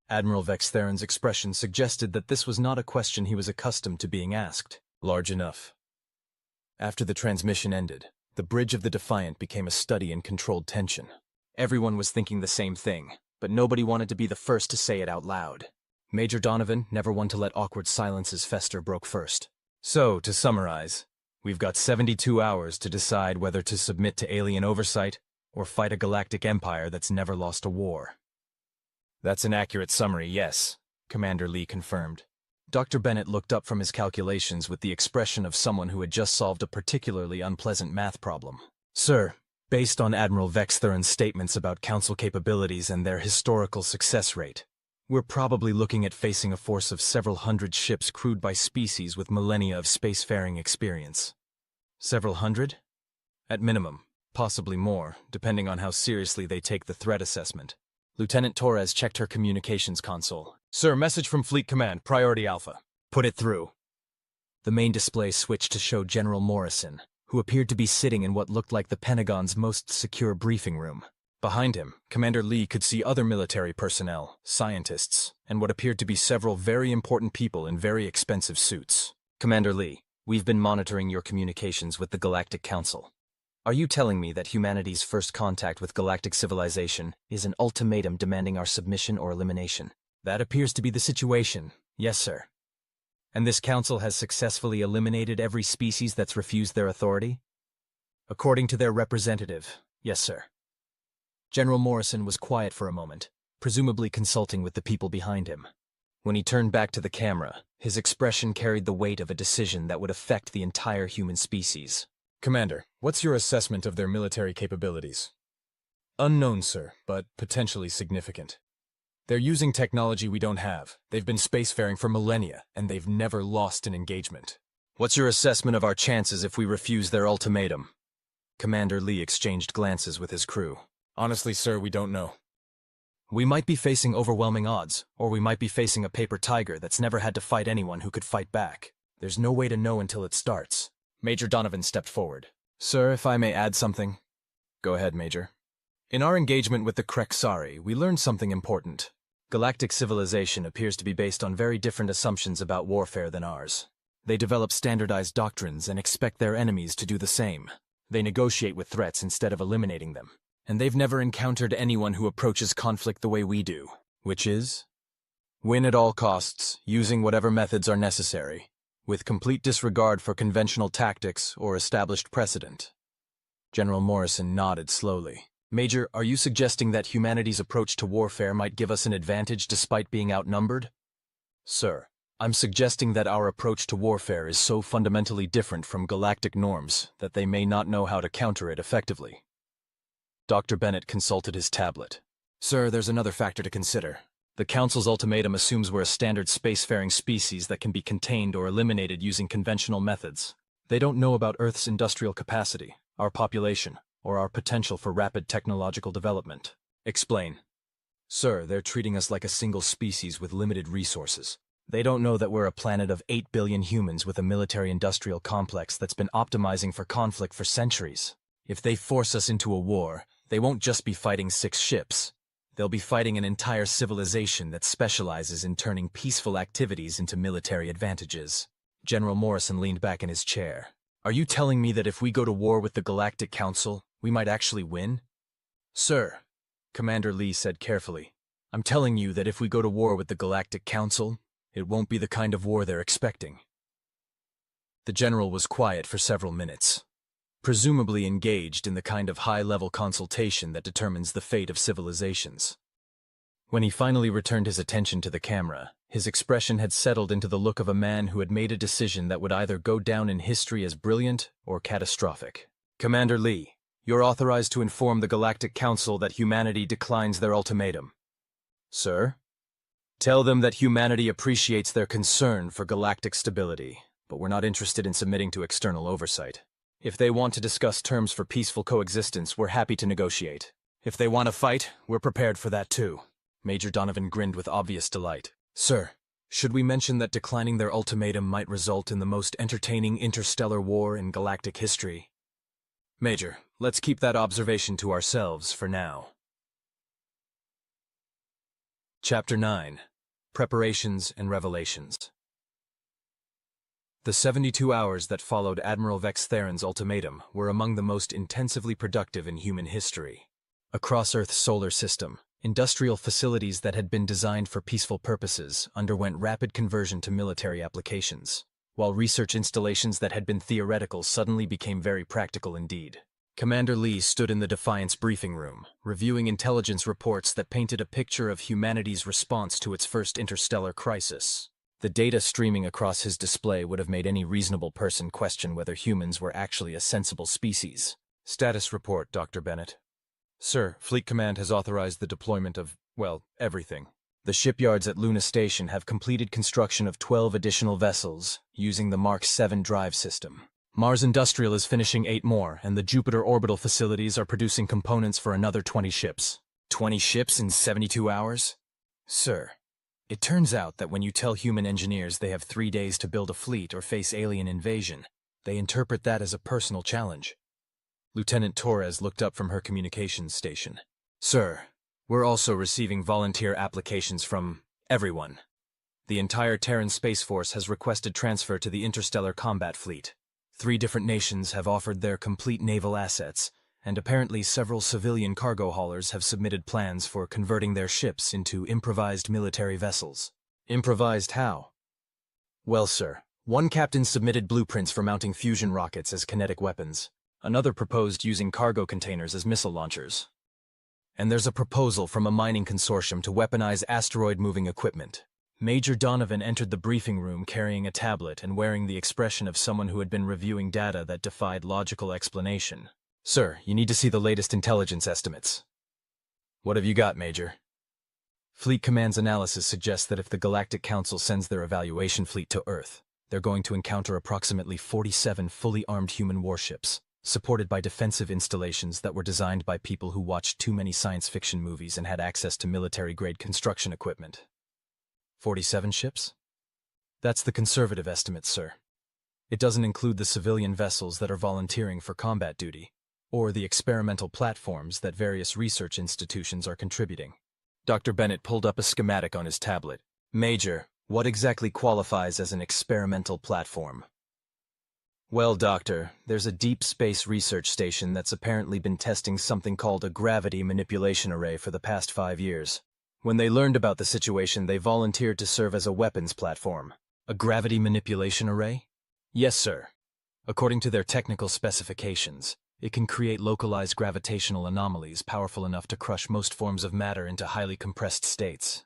Admiral Vex Theron's expression suggested that this was not a question he was accustomed to being asked. Large enough. After the transmission ended, the bridge of the Defiant became a study in controlled tension. Everyone was thinking the same thing, but nobody wanted to be the first to say it out loud. Major Donovan, never one to let awkward silences fester, broke first. So, to summarize, we've got 72 hours to decide whether to submit to alien oversight or fight a galactic empire that's never lost a war. That's an accurate summary, yes, Commander Lee confirmed. Dr. Bennett looked up from his calculations with the expression of someone who had just solved a particularly unpleasant math problem. Sir, based on Admiral Vex Theron's statements about Council capabilities and their historical success rate, we're probably looking at facing a force of several hundred ships crewed by species with millennia of spacefaring experience. Several hundred? At minimum, possibly more, depending on how seriously they take the threat assessment. Lieutenant Torres checked her communications console. Sir, message from Fleet Command, Priority Alpha. Put it through. The main display switched to show General Morrison, who appeared to be sitting in what looked like the Pentagon's most secure briefing room. Behind him, Commander Lee could see other military personnel, scientists, and what appeared to be several very important people in very expensive suits. Commander Lee, we've been monitoring your communications with the Galactic Council. Are you telling me that humanity's first contact with galactic civilization is an ultimatum demanding our submission or elimination? That appears to be the situation, yes, sir. And this council has successfully eliminated every species that's refused their authority? According to their representative, yes, sir. General Morrison was quiet for a moment, presumably consulting with the people behind him. When he turned back to the camera, his expression carried the weight of a decision that would affect the entire human species. Commander, what's your assessment of their military capabilities? Unknown, sir, but potentially significant. They're using technology we don't have. They've been spacefaring for millennia, and they've never lost an engagement. What's your assessment of our chances if we refuse their ultimatum? Commander Lee exchanged glances with his crew. Honestly, sir, we don't know. We might be facing overwhelming odds, or we might be facing a paper tiger that's never had to fight anyone who could fight back. There's no way to know until it starts. Major Donovan stepped forward. Sir, if I may add something. Go ahead, Major. In our engagement with the Krex'ari, we learned something important. Galactic civilization appears to be based on very different assumptions about warfare than ours. They develop standardized doctrines and expect their enemies to do the same. They negotiate with threats instead of eliminating them. and they've never encountered anyone who approaches conflict the way we do, which is win at all costs, using whatever methods are necessary, with complete disregard for conventional tactics or established precedent. General Morrison nodded slowly. Major, are you suggesting that humanity's approach to warfare might give us an advantage despite being outnumbered? Sir, I'm suggesting that our approach to warfare is so fundamentally different from galactic norms that they may not know how to counter it effectively. Dr. Bennett consulted his tablet. Sir, there's another factor to consider. The Council's ultimatum assumes we're a standard spacefaring species that can be contained or eliminated using conventional methods. They don't know about Earth's industrial capacity, our population, or our potential for rapid technological development. Explain. Sir, they're treating us like a single species with limited resources. They don't know that we're a planet of 8 billion humans with a military-industrial complex that's been optimizing for conflict for centuries. If they force us into a war, they won't just be fighting 6 ships. They'll be fighting an entire civilization that specializes in turning peaceful activities into military advantages. General Morrison leaned back in his chair. Are you telling me that if we go to war with the Galactic Council, we might actually win? Sir, Commander Lee said carefully, I'm telling you that if we go to war with the Galactic Council, it won't be the kind of war they're expecting. The general was quiet for several minutes, presumably engaged in the kind of high-level consultation that determines the fate of civilizations. When he finally returned his attention to the camera, his expression had settled into the look of a man who had made a decision that would either go down in history as brilliant or catastrophic. Commander Lee, you're authorized to inform the Galactic Council that humanity declines their ultimatum. Sir? Tell them that humanity appreciates their concern for galactic stability, but we're not interested in submitting to external oversight. If they want to discuss terms for peaceful coexistence, we're happy to negotiate. If they want to fight, we're prepared for that too. Major Donovan grinned with obvious delight. Sir, should we mention that declining their ultimatum might result in the most entertaining interstellar war in galactic history? Major, let's keep that observation to ourselves for now. Chapter 9. Preparations and Revelations. The 72 hours that followed Admiral Vex Theron's ultimatum were among the most intensively productive in human history. Across Earth's solar system, industrial facilities that had been designed for peaceful purposes underwent rapid conversion to military applications, while research installations that had been theoretical suddenly became very practical indeed. Commander Lee stood in the Defiance briefing room, reviewing intelligence reports that painted a picture of humanity's response to its first interstellar crisis. The data streaming across his display would have made any reasonable person question whether humans were actually a sensible species. Status report, Dr. Bennett. Sir, Fleet Command has authorized the deployment of, well, everything. The shipyards at Luna Station have completed construction of 12 additional vessels using the Mark 7 drive system. Mars Industrial is finishing 8 more, and the Jupiter orbital facilities are producing components for another 20 ships. 20 ships in 72 hours? Sir, it turns out that when you tell human engineers they have 3 days to build a fleet or face alien invasion, they interpret that as a personal challenge. Lieutenant Torres looked up from her communications station. Sir, we're also receiving volunteer applications from everyone. The entire Terran Space Force has requested transfer to the Interstellar Combat Fleet. 3 different nations have offered their complete naval assets, and apparently several civilian cargo haulers have submitted plans for converting their ships into improvised military vessels. Improvised how? Well, sir, one captain submitted blueprints for mounting fusion rockets as kinetic weapons. Another proposed using cargo containers as missile launchers. And there's a proposal from a mining consortium to weaponize asteroid-moving equipment. Major Donovan entered the briefing room carrying a tablet and wearing the expression of someone who had been reviewing data that defied logical explanation. Sir, you need to see the latest intelligence estimates. What have you got, Major? Fleet Command's analysis suggests that if the Galactic Council sends their evaluation fleet to Earth, they're going to encounter approximately 47 fully armed human warships, supported by defensive installations that were designed by people who watched too many science fiction movies and had access to military-grade construction equipment. 47 ships? That's the conservative estimate, sir. It doesn't include the civilian vessels that are volunteering for combat duty, or the experimental platforms that various research institutions are contributing. Dr. Bennett pulled up a schematic on his tablet. Major, what exactly qualifies as an experimental platform? Well, Doctor, there's a deep space research station that's apparently been testing something called a gravity manipulation array for the past 5 years. When they learned about the situation, they volunteered to serve as a weapons platform. A gravity manipulation array? Yes, sir. According to their technical specifications, it can create localized gravitational anomalies powerful enough to crush most forms of matter into highly compressed states.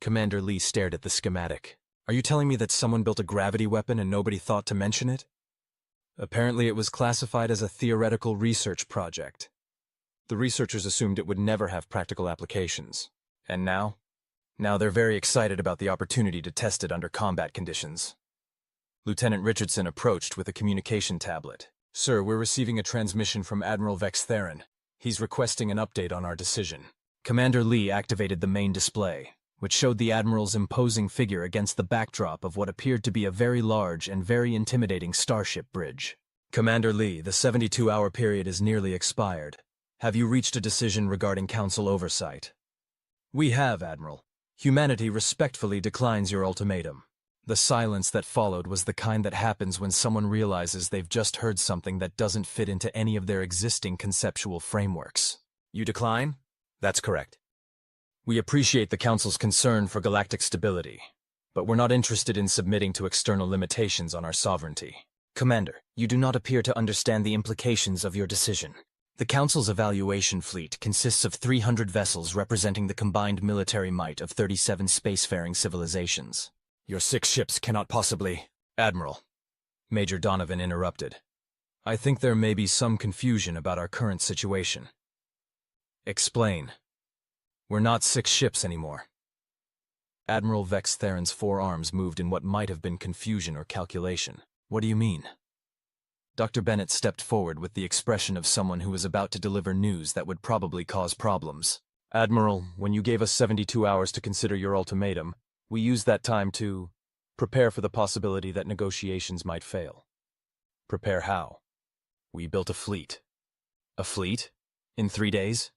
Commander Lee stared at the schematic. Are you telling me that someone built a gravity weapon and nobody thought to mention it? Apparently it was classified as a theoretical research project. The researchers assumed it would never have practical applications. And now? Now they're very excited about the opportunity to test it under combat conditions. Lieutenant Richardson approached with a communication tablet. Sir, we're receiving a transmission from Admiral Vex Theron. He's requesting an update on our decision. Commander Lee activated the main display, which showed the Admiral's imposing figure against the backdrop of what appeared to be a very large and very intimidating starship bridge. Commander Lee, the 72-hour period is nearly expired. Have you reached a decision regarding Council oversight? We have, Admiral. Humanity respectfully declines your ultimatum. The silence that followed was the kind that happens when someone realizes they've just heard something that doesn't fit into any of their existing conceptual frameworks. You decline? That's correct. We appreciate the Council's concern for galactic stability, but we're not interested in submitting to external limitations on our sovereignty. Commander, you do not appear to understand the implications of your decision. The Council's evaluation fleet consists of 300 vessels representing the combined military might of 37 spacefaring civilizations. Your 6 ships cannot possibly... Admiral, Major Donovan interrupted. I think there may be some confusion about our current situation. Explain. We're not 6 ships anymore. Admiral Vex Theron's forearms moved in what might have been confusion or calculation. What do you mean? Dr. Bennett stepped forward with the expression of someone who was about to deliver news that would probably cause problems. Admiral, when you gave us 72 hours to consider your ultimatum, we used that time to prepare for the possibility that negotiations might fail. Prepare how? We built a fleet. A fleet? In 3 days?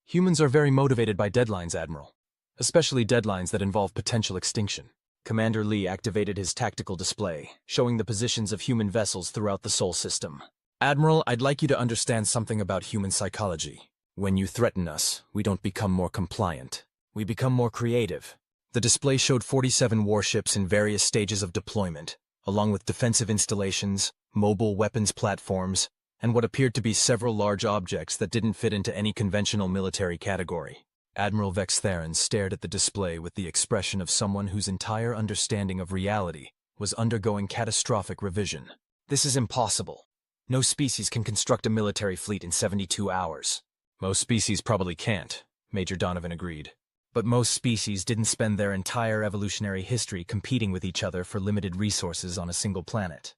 Humans are very motivated by deadlines, Admiral, especially deadlines that involve potential extinction. Commander Lee activated his tactical display, showing the positions of human vessels throughout the Sol system. Admiral, I'd like you to understand something about human psychology. When you threaten us, we don't become more compliant. We become more creative. The display showed 47 warships in various stages of deployment, along with defensive installations, mobile weapons platforms, and what appeared to be several large objects that didn't fit into any conventional military category. Admiral Vex Theron stared at the display with the expression of someone whose entire understanding of reality was undergoing catastrophic revision. This is impossible. No species can construct a military fleet in 72 hours. Most species probably can't, Major Donovan agreed. But most species didn't spend their entire evolutionary history competing with each other for limited resources on a single planet.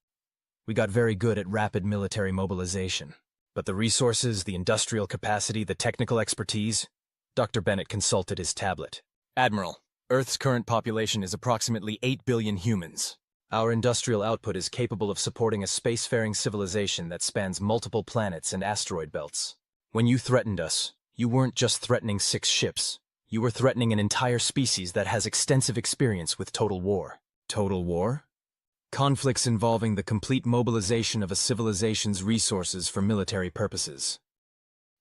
We got very good at rapid military mobilization. But the resources, the industrial capacity, the technical expertise... Dr. Bennett consulted his tablet. Admiral, Earth's current population is approximately 8 billion humans. Our industrial output is capable of supporting a spacefaring civilization that spans multiple planets and asteroid belts. When you threatened us, you weren't just threatening 6 ships. You were threatening an entire species that has extensive experience with total war. Total war? Conflicts involving the complete mobilization of a civilization's resources for military purposes.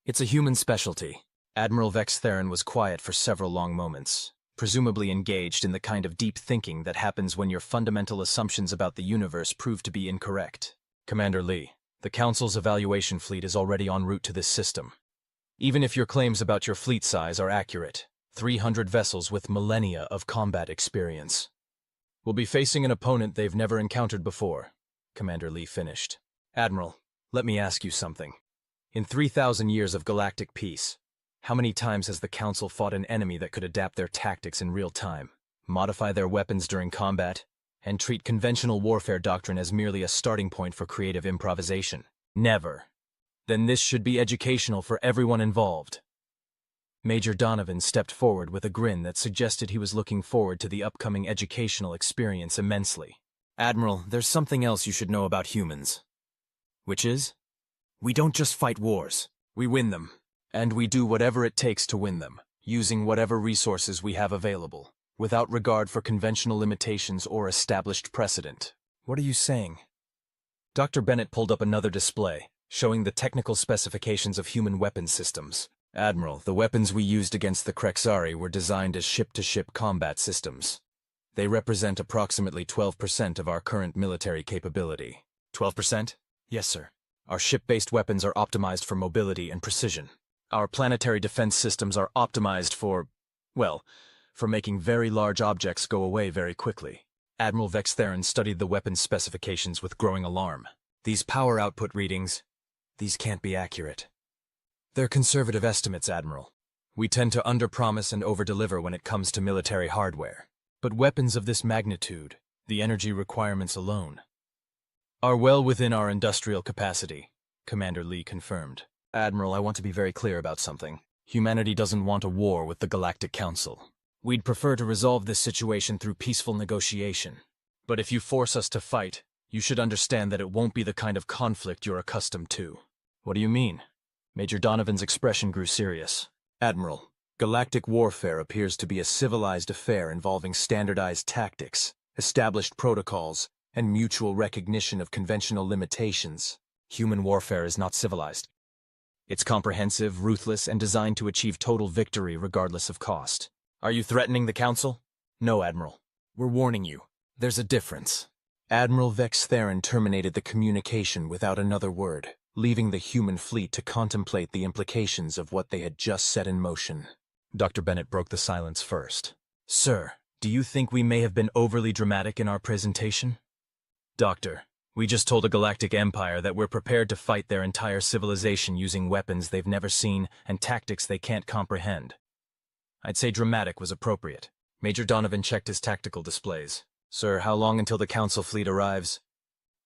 It's a human specialty. Admiral Vex Theron was quiet for several long moments, presumably engaged in the kind of deep thinking that happens when your fundamental assumptions about the universe prove to be incorrect. Commander Lee, the Council's evaluation fleet is already en route to this system. Even if your claims about your fleet size are accurate, 300 vessels with millennia of combat experience will be facing an opponent they've never encountered before, Commander Lee finished. Admiral, let me ask you something. In 3,000 years of galactic peace, how many times has the Council fought an enemy that could adapt their tactics in real time, modify their weapons during combat, and treat conventional warfare doctrine as merely a starting point for creative improvisation? Never. Then this should be educational for everyone involved. Major Donovan stepped forward with a grin that suggested he was looking forward to the upcoming educational experience immensely. Admiral, there's something else you should know about humans. Which is? We don't just fight wars. We win them. And we do whatever it takes to win them, using whatever resources we have available, without regard for conventional limitations or established precedent. What are you saying? Dr. Bennett pulled up another display, showing the technical specifications of human weapons systems. Admiral, the weapons we used against the Krex'ari were designed as ship-to-ship combat systems. They represent approximately 12% of our current military capability. 12%? Yes, sir. Our ship-based weapons are optimized for mobility and precision. Our planetary defense systems are optimized for, well, for making very large objects go away very quickly. Admiral Vex Theron studied the weapons specifications with growing alarm. These power output readings, these can't be accurate. They're conservative estimates, Admiral. We tend to underpromise and overdeliver when it comes to military hardware. But weapons of this magnitude, the energy requirements alone, are well within our industrial capacity, Commander Lee confirmed. Admiral, I want to be very clear about something. Humanity doesn't want a war with the Galactic Council. We'd prefer to resolve this situation through peaceful negotiation. But if you force us to fight, you should understand that it won't be the kind of conflict you're accustomed to. What do you mean? Major Donovan's expression grew serious. Admiral, galactic warfare appears to be a civilized affair involving standardized tactics, established protocols, and mutual recognition of conventional limitations. Human warfare is not civilized. It's comprehensive, ruthless, and designed to achieve total victory regardless of cost. Are you threatening the Council? No, Admiral. We're warning you. There's a difference. Admiral Vex Theron terminated the communication without another word, leaving the human fleet to contemplate the implications of what they had just set in motion. Dr. Bennett broke the silence first. Sir, do you think we may have been overly dramatic in our presentation? Doctor, we just told a galactic empire that we're prepared to fight their entire civilization using weapons they've never seen and tactics they can't comprehend. I'd say dramatic was appropriate. Major Donovan checked his tactical displays. Sir, how long until the Council fleet arrives?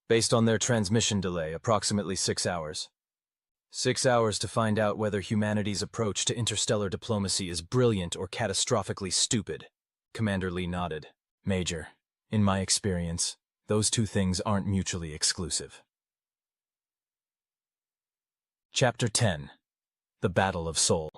Based on their transmission delay, approximately 6 hours. 6 hours to find out whether humanity's approach to interstellar diplomacy is brilliant or catastrophically stupid. Commander Lee nodded. Major, in my experience, those two things aren't mutually exclusive. Chapter 10. The Battle of Sol.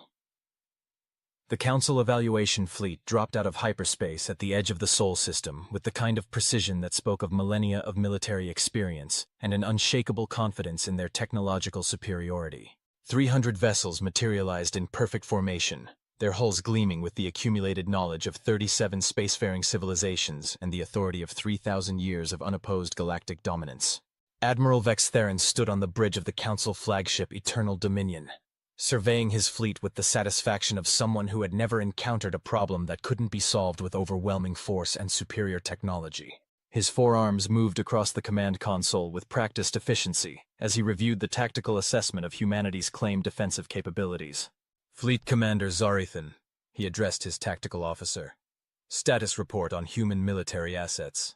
The Council evaluation fleet dropped out of hyperspace at the edge of the Sol system with the kind of precision that spoke of millennia of military experience and an unshakable confidence in their technological superiority. 300 vessels materialized in perfect formation, their hulls gleaming with the accumulated knowledge of 37 spacefaring civilizations and the authority of 3,000 years of unopposed galactic dominance. Admiral Vex Theron stood on the bridge of the Council flagship Eternal Dominion, surveying his fleet with the satisfaction of someone who had never encountered a problem that couldn't be solved with overwhelming force and superior technology. His forearms moved across the command console with practiced efficiency as he reviewed the tactical assessment of humanity's claimed defensive capabilities. Fleet Commander Zelithian, he addressed his tactical officer. Status report on human military assets.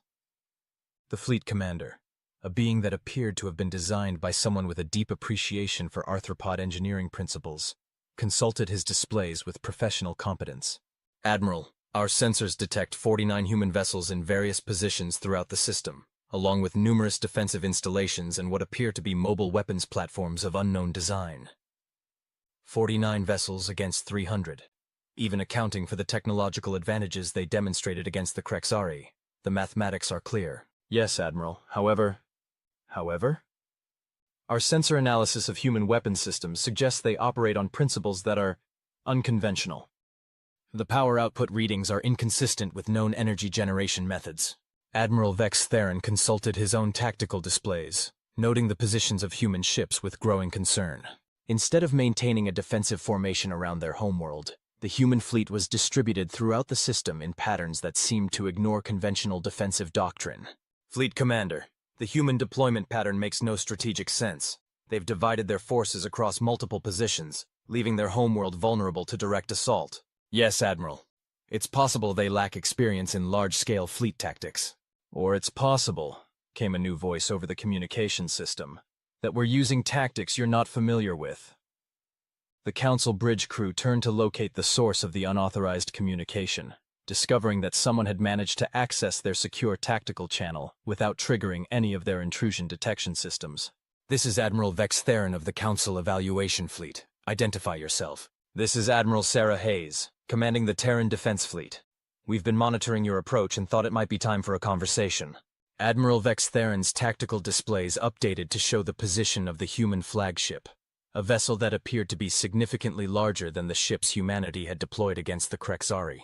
The Fleet Commander, a being that appeared to have been designed by someone with a deep appreciation for arthropod engineering principles, consulted his displays with professional competence. Admiral, our sensors detect 49 human vessels in various positions throughout the system, along with numerous defensive installations and what appear to be mobile weapons platforms of unknown design. 49 vessels against 300. Even accounting for the technological advantages they demonstrated against the Krex'ari, the mathematics are clear. Yes, Admiral. However? Our sensor analysis of human weapons systems suggests they operate on principles that are unconventional. The power output readings are inconsistent with known energy generation methods. Admiral Vex Theron consulted his own tactical displays, noting the positions of human ships with growing concern. Instead of maintaining a defensive formation around their homeworld, the human fleet was distributed throughout the system in patterns that seemed to ignore conventional defensive doctrine. Fleet Commander, the human deployment pattern makes no strategic sense. They've divided their forces across multiple positions, leaving their homeworld vulnerable to direct assault. Yes, Admiral. It's possible they lack experience in large-scale fleet tactics. Or it's possible, came a new voice over the communication system, that we're using tactics you're not familiar with. The Council bridge crew turned to locate the source of the unauthorized communication, discovering that someone had managed to access their secure tactical channel without triggering any of their intrusion detection systems. This is Admiral Vex Theron of the Council Evaluation Fleet. Identify yourself. This is Admiral Sarah Hayes, commanding the Terran Defense Fleet. We've been monitoring your approach and thought it might be time for a conversation. Admiral Vex Theron's tactical displays updated to show the position of the human flagship, a vessel that appeared to be significantly larger than the ships humanity had deployed against the Krex'ari.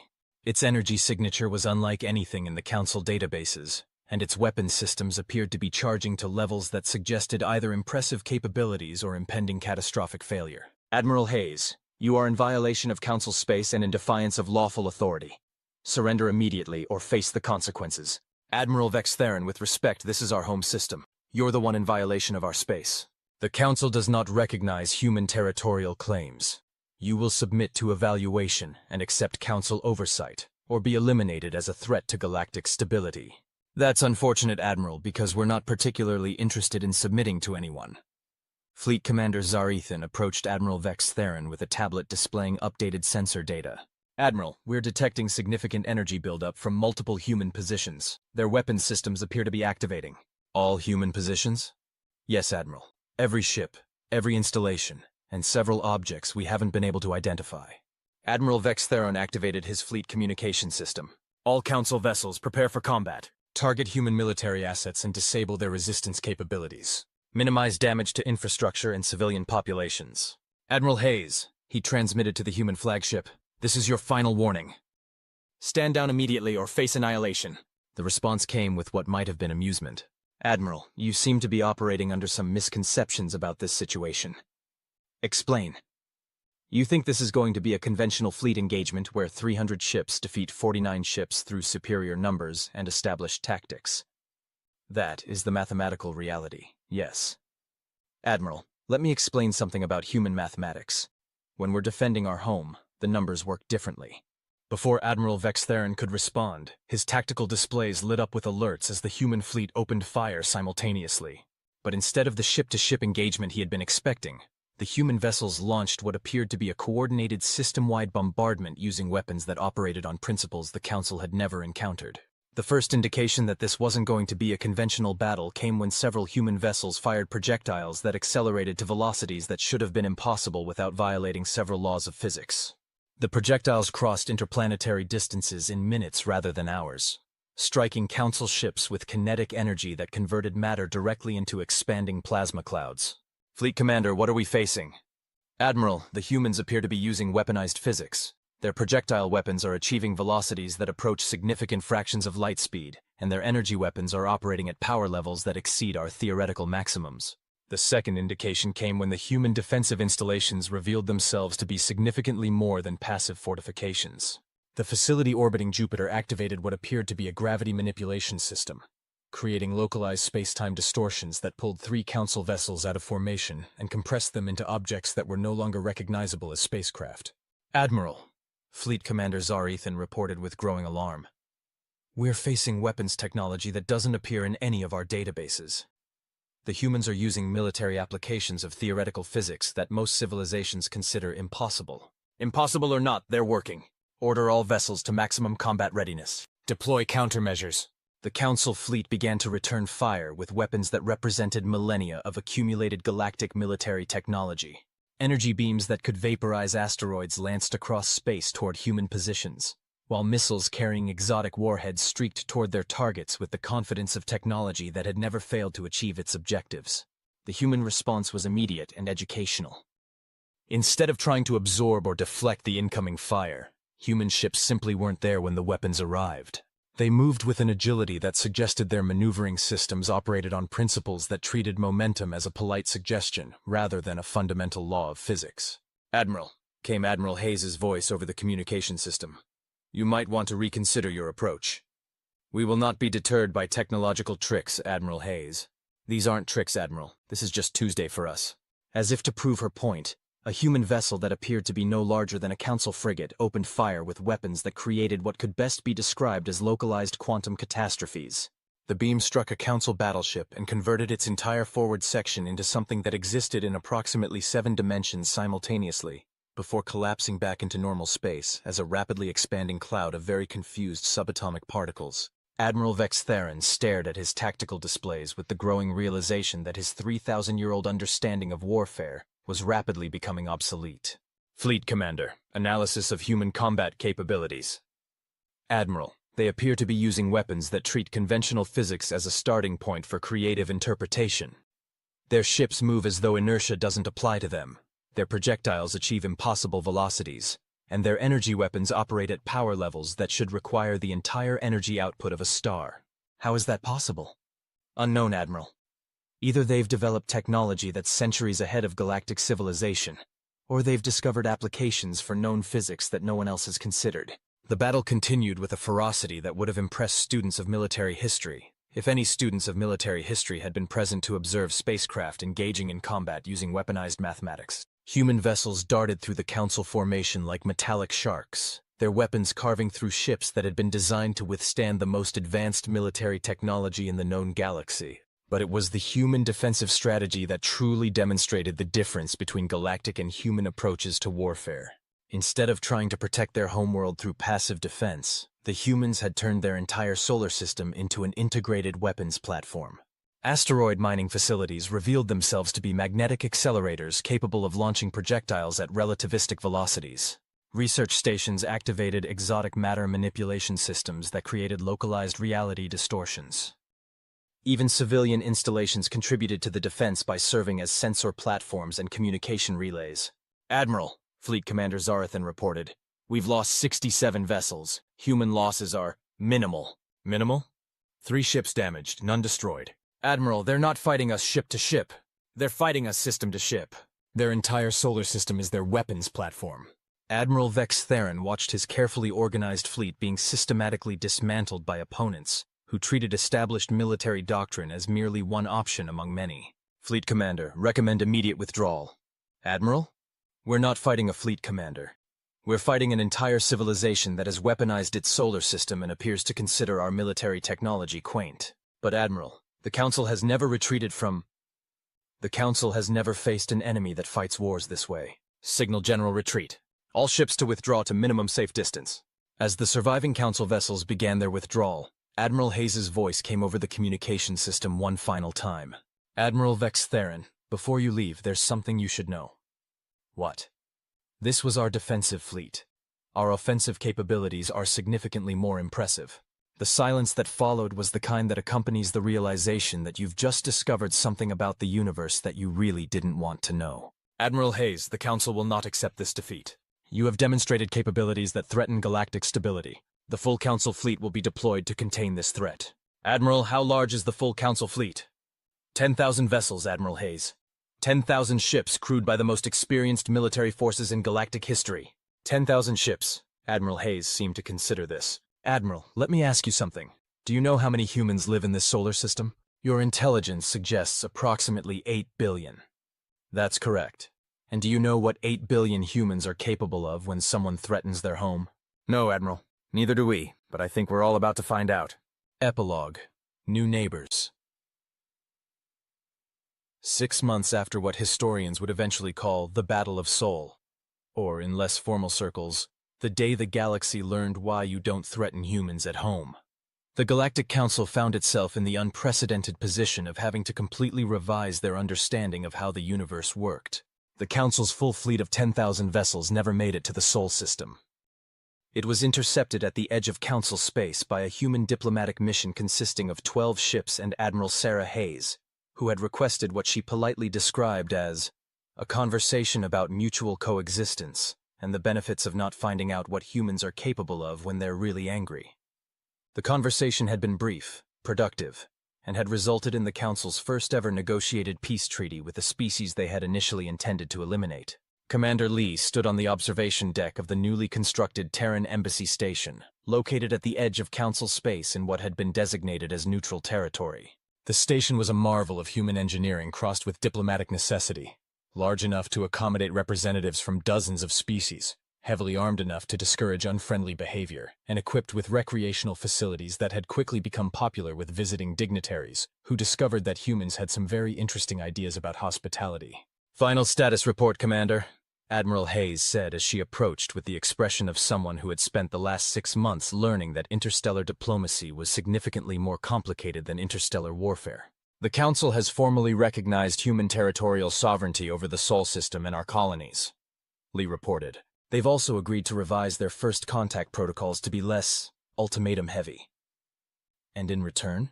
Its energy signature was unlike anything in the Council databases, and its weapon systems appeared to be charging to levels that suggested either impressive capabilities or impending catastrophic failure. Admiral Hayes, you are in violation of Council space and in defiance of lawful authority. Surrender immediately or face the consequences. Admiral Vex Theron, with respect, this is our home system. You're the one in violation of our space. The Council does not recognize human territorial claims. You will submit to evaluation and accept Council oversight, or be eliminated as a threat to galactic stability. That's unfortunate, Admiral, because we're not particularly interested in submitting to anyone. Fleet Commander Zelithian approached Admiral Vex Theron with a tablet displaying updated sensor data. Admiral, we're detecting significant energy buildup from multiple human positions. Their weapons systems appear to be activating. All human positions? Yes, Admiral. Every ship, every installation, and several objects we haven't been able to identify. Admiral Vex Theron activated his fleet communication system. All Council vessels prepare for combat. Target human military assets and disable their resistance capabilities. Minimize damage to infrastructure and civilian populations. Admiral Hayes, he transmitted to the human flagship. This is your final warning. Stand down immediately or face annihilation. The response came with what might have been amusement. Admiral, you seem to be operating under some misconceptions about this situation. Explain. You think this is going to be a conventional fleet engagement where 300 ships defeat 49 ships through superior numbers and established tactics. That is the mathematical reality, yes. Admiral, let me explain something about human mathematics. When we're defending our home, the numbers work differently. Before Admiral Vex Theron could respond, his tactical displays lit up with alerts as the human fleet opened fire simultaneously. But instead of the ship-to-ship engagement he had been expecting, the human vessels launched what appeared to be a coordinated system-wide bombardment using weapons that operated on principles the Council had never encountered. The first indication that this wasn't going to be a conventional battle came when several human vessels fired projectiles that accelerated to velocities that should have been impossible without violating several laws of physics. The projectiles crossed interplanetary distances in minutes rather than hours, striking Council ships with kinetic energy that converted matter directly into expanding plasma clouds. Fleet Commander, what are we facing? Admiral, the humans appear to be using weaponized physics. Their projectile weapons are achieving velocities that approach significant fractions of light speed, and their energy weapons are operating at power levels that exceed our theoretical maximums. The second indication came when the human defensive installations revealed themselves to be significantly more than passive fortifications. The facility orbiting Jupiter activated what appeared to be a gravity manipulation system, creating localized space-time distortions that pulled 3 Council vessels out of formation and compressed them into objects that were no longer recognizable as spacecraft. Admiral, Fleet Commander Zelithian reported with growing alarm. We're facing weapons technology that doesn't appear in any of our databases. The humans are using military applications of theoretical physics that most civilizations consider impossible. Impossible or not, they're working. Order all vessels to maximum combat readiness. Deploy countermeasures. The Council fleet began to return fire with weapons that represented millennia of accumulated galactic military technology. Energy beams that could vaporize asteroids lanced across space toward human positions, while missiles carrying exotic warheads streaked toward their targets with the confidence of technology that had never failed to achieve its objectives. The human response was immediate and educational. Instead of trying to absorb or deflect the incoming fire, human ships simply weren't there when the weapons arrived. They moved with an agility that suggested their maneuvering systems operated on principles that treated momentum as a polite suggestion rather than a fundamental law of physics. Admiral, came Admiral Hayes' voice over the communication system. You might want to reconsider your approach. We will not be deterred by technological tricks, Admiral Hayes. These aren't tricks, Admiral. This is just Tuesday for us. As if to prove her point, a human vessel that appeared to be no larger than a Council frigate opened fire with weapons that created what could best be described as localized quantum catastrophes. The beam struck a Council battleship and converted its entire forward section into something that existed in approximately 7 dimensions simultaneously, before collapsing back into normal space as a rapidly expanding cloud of very confused subatomic particles. Admiral Vex Theron stared at his tactical displays with the growing realization that his 3,000-year-old understanding of warfare was rapidly becoming obsolete. Fleet Commander, analysis of human combat capabilities. Admiral, They appear to be using weapons that treat conventional physics as a starting point for creative interpretation. Their ships move as though inertia doesn't apply to them. Their projectiles achieve impossible velocities, and their energy weapons operate at power levels that should require the entire energy output of a star. How is that possible? Unknown, Admiral. Either they've developed technology that's centuries ahead of galactic civilization, or they've discovered applications for known physics that no one else has considered. The battle continued with a ferocity that would have impressed students of military history, if any students of military history had been present to observe spacecraft engaging in combat using weaponized mathematics. Human vessels darted through the Council formation like metallic sharks, their weapons carving through ships that had been designed to withstand the most advanced military technology in the known galaxy. But it was the human defensive strategy that truly demonstrated the difference between galactic and human approaches to warfare. Instead of trying to protect their homeworld through passive defense, the humans had turned their entire solar system into an integrated weapons platform. Asteroid mining facilities revealed themselves to be magnetic accelerators capable of launching projectiles at relativistic velocities. Research stations activated exotic matter manipulation systems that created localized reality distortions. Even civilian installations contributed to the defense by serving as sensor platforms and communication relays. Admiral, Fleet Commander Zelithian reported, "We've lost 67 vessels. Human losses are minimal." Minimal? 3 ships damaged, none destroyed. Admiral, they're not fighting us ship to ship. They're fighting us system to ship. Their entire solar system is their weapons platform. Admiral Vex Theron watched his carefully organized fleet being systematically dismantled by opponents who treated established military doctrine as merely one option among many. Fleet Commander, recommend immediate withdrawal. Admiral? We're not fighting a fleet commander. We're fighting an entire civilization that has weaponized its solar system and appears to consider our military technology quaint. But Admiral, the Council has never retreated from... The Council has never faced an enemy that fights wars this way. Signal general retreat. All ships to withdraw to minimum safe distance. As the surviving Council vessels began their withdrawal, Admiral Hayes' voice came over the communication system one final time. Admiral Vex Theron, before you leave, there's something you should know. What? This was our defensive fleet. Our offensive capabilities are significantly more impressive. The silence that followed was the kind that accompanies the realization that you've just discovered something about the universe that you really didn't want to know. Admiral Hayes, the Council will not accept this defeat. You have demonstrated capabilities that threaten galactic stability. The full Council fleet will be deployed to contain this threat. Admiral, how large is the full Council fleet? 10,000 vessels, Admiral Hayes. 10,000 ships crewed by the most experienced military forces in galactic history. 10,000 ships. Admiral Hayes seemed to consider this. Admiral, let me ask you something. Do you know how many humans live in this solar system? Your intelligence suggests approximately 8 billion. That's correct. And do you know what 8 billion humans are capable of when someone threatens their home? No, Admiral. Neither do we, but I think we're all about to find out. Epilogue. New neighbors. 6 months after what historians would eventually call the Battle of Sol, or in less formal circles, the day the galaxy learned why you don't threaten humans at home, the Galactic Council found itself in the unprecedented position of having to completely revise their understanding of how the universe worked. The Council's full fleet of 10,000 vessels never made it to the Sol system. It was intercepted at the edge of Council space by a human diplomatic mission consisting of 12 ships and Admiral Sarah Hayes, who had requested what she politely described as a conversation about mutual coexistence and the benefits of not finding out what humans are capable of when they're really angry. The conversation had been brief, productive, and had resulted in the Council's first ever negotiated peace treaty with the species they had initially intended to eliminate. Commander Lee stood on the observation deck of the newly constructed Terran Embassy Station, located at the edge of Council space in what had been designated as neutral territory. The station was a marvel of human engineering crossed with diplomatic necessity, large enough to accommodate representatives from dozens of species, heavily armed enough to discourage unfriendly behavior, and equipped with recreational facilities that had quickly become popular with visiting dignitaries, who discovered that humans had some very interesting ideas about hospitality. Final status report, Commander, Admiral Hayes said as she approached with the expression of someone who had spent the last 6 months learning that interstellar diplomacy was significantly more complicated than interstellar warfare. The Council has formally recognized human territorial sovereignty over the Sol system and our colonies, Lee reported. They've also agreed to revise their first contact protocols to be less ultimatum heavy. And in return,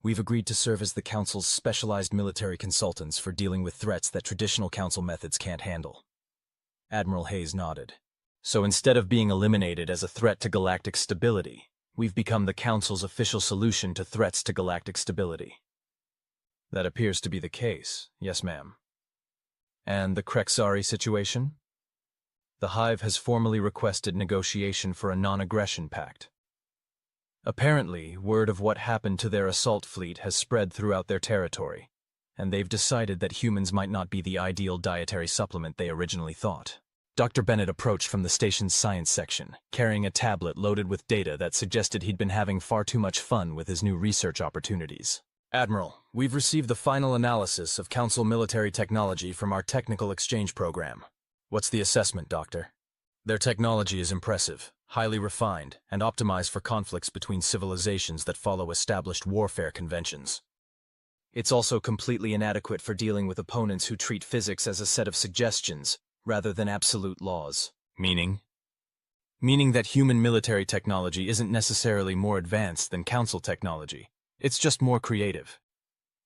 we've agreed to serve as the Council's specialized military consultants for dealing with threats that traditional Council methods can't handle. Admiral Hayes nodded. So instead of being eliminated as a threat to galactic stability, we've become the Council's official solution to threats to galactic stability. That appears to be the case, yes ma'am. And the Krex'ari situation? The Hive has formally requested negotiation for a non-aggression pact. Apparently, word of what happened to their assault fleet has spread throughout their territory, and they've decided that humans might not be the ideal dietary supplement they originally thought. Dr. Bennett approached from the station's science section, carrying a tablet loaded with data that suggested he'd been having far too much fun with his new research opportunities. Admiral, we've received the final analysis of Council military technology from our technical exchange program. What's the assessment, Doctor? Their technology is impressive, highly refined, and optimized for conflicts between civilizations that follow established warfare conventions. It's also completely inadequate for dealing with opponents who treat physics as a set of suggestions, rather than absolute laws. Meaning? Meaning that human military technology isn't necessarily more advanced than Council technology. It's just more creative.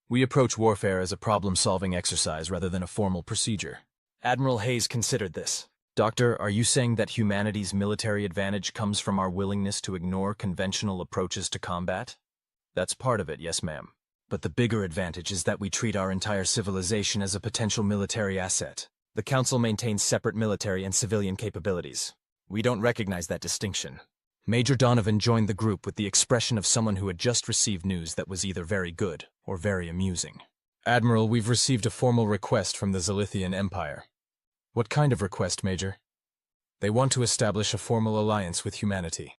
We approach warfare as a problem-solving exercise rather than a formal procedure. Admiral Hayes considered this. Doctor, are you saying that humanity's military advantage comes from our willingness to ignore conventional approaches to combat? That's part of it, yes ma'am. But the bigger advantage is that we treat our entire civilization as a potential military asset. The Council maintains separate military and civilian capabilities. We don't recognize that distinction. Major Donovan joined the group with the expression of someone who had just received news that was either very good or very amusing. Admiral, we've received a formal request from the Zelithian Empire. What kind of request, Major? They want to establish a formal alliance with humanity.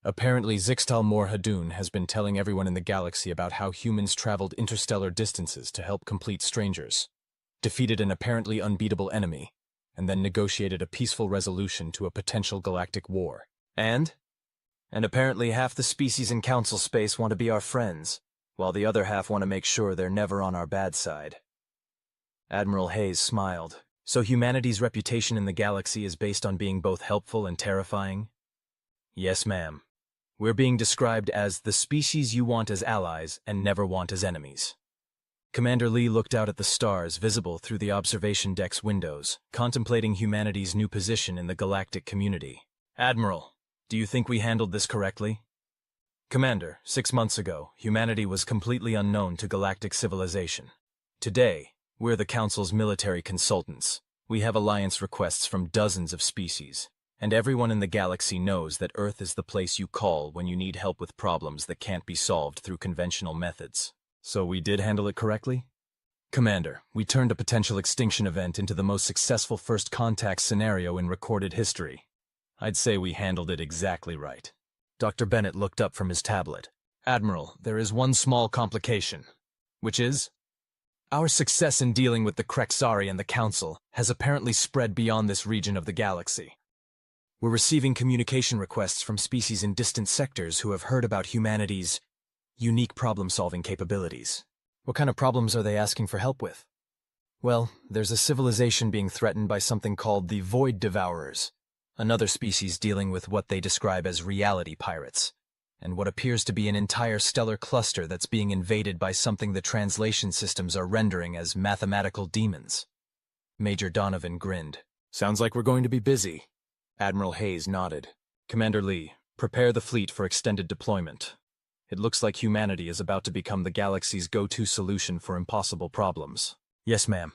Apparently, Zixtal Mor Hadun has been telling everyone in the galaxy about how humans traveled interstellar distances to help complete strangers, defeated an apparently unbeatable enemy, and then negotiated a peaceful resolution to a potential galactic war. And apparently half the species in Council space want to be our friends, while the other half want to make sure they're never on our bad side. Admiral Hayes smiled. So humanity's reputation in the galaxy is based on being both helpful and terrifying? Yes, ma'am. We're being described as the species you want as allies and never want as enemies. Commander Lee looked out at the stars visible through the observation deck's windows, contemplating humanity's new position in the galactic community. Admiral, do you think we handled this correctly? Commander, 6 months ago, humanity was completely unknown to galactic civilization. Today, we're the Council's military consultants. We have alliance requests from dozens of species, and everyone in the galaxy knows that Earth is the place you call when you need help with problems that can't be solved through conventional methods. So we did handle it correctly? Commander, we turned a potential extinction event into the most successful first contact scenario in recorded history. I'd say we handled it exactly right. Dr. Bennett looked up from his tablet. Admiral, there is one small complication, which is? Our success in dealing with the Krex'ari and the Council has apparently spread beyond this region of the galaxy. We're receiving communication requests from species in distant sectors who have heard about humanity's unique problem-solving capabilities. What kind of problems are they asking for help with? Well, there's a civilization being threatened by something called the Void Devourers, another species dealing with what they describe as reality pirates, and what appears to be an entire stellar cluster that's being invaded by something the translation systems are rendering as mathematical demons. Major Donovan grinned. Sounds like we're going to be busy. Admiral Hayes nodded. Commander Lee, prepare the fleet for extended deployment. It looks like humanity is about to become the galaxy's go-to solution for impossible problems. Yes, ma'am.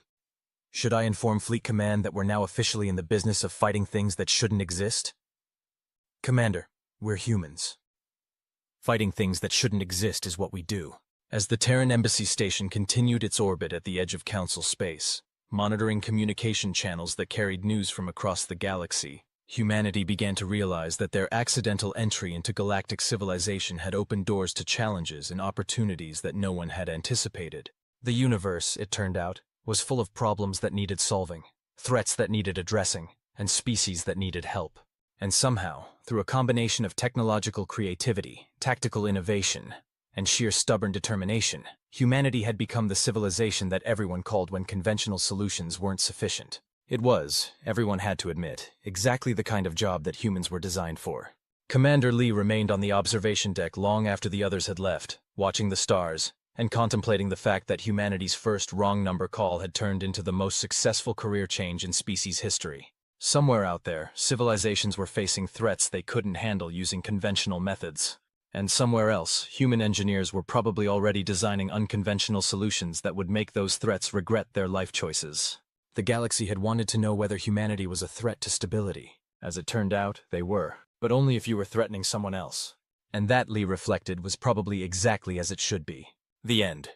Should I inform Fleet Command that we're now officially in the business of fighting things that shouldn't exist? Commander, we're humans. Fighting things that shouldn't exist is what we do. As the Terran Embassy Station continued its orbit at the edge of Council space, monitoring communication channels that carried news from across the galaxy, humanity began to realize that their accidental entry into galactic civilization had opened doors to challenges and opportunities that no one had anticipated. The universe, it turned out, was full of problems that needed solving, threats that needed addressing, and species that needed help. And somehow, through a combination of technological creativity, tactical innovation, and sheer stubborn determination, humanity had become the civilization that everyone called when conventional solutions weren't sufficient. It was, everyone had to admit, exactly the kind of job that humans were designed for. Commander Lee remained on the observation deck long after the others had left, watching the stars, and contemplating the fact that humanity's first wrong number call had turned into the most successful career change in species history. Somewhere out there, civilizations were facing threats they couldn't handle using conventional methods. And somewhere else, human engineers were probably already designing unconventional solutions that would make those threats regret their life choices. The galaxy had wanted to know whether humanity was a threat to stability. As it turned out, they were. But only if you were threatening someone else. And that, Lee reflected, was probably exactly as it should be. The end.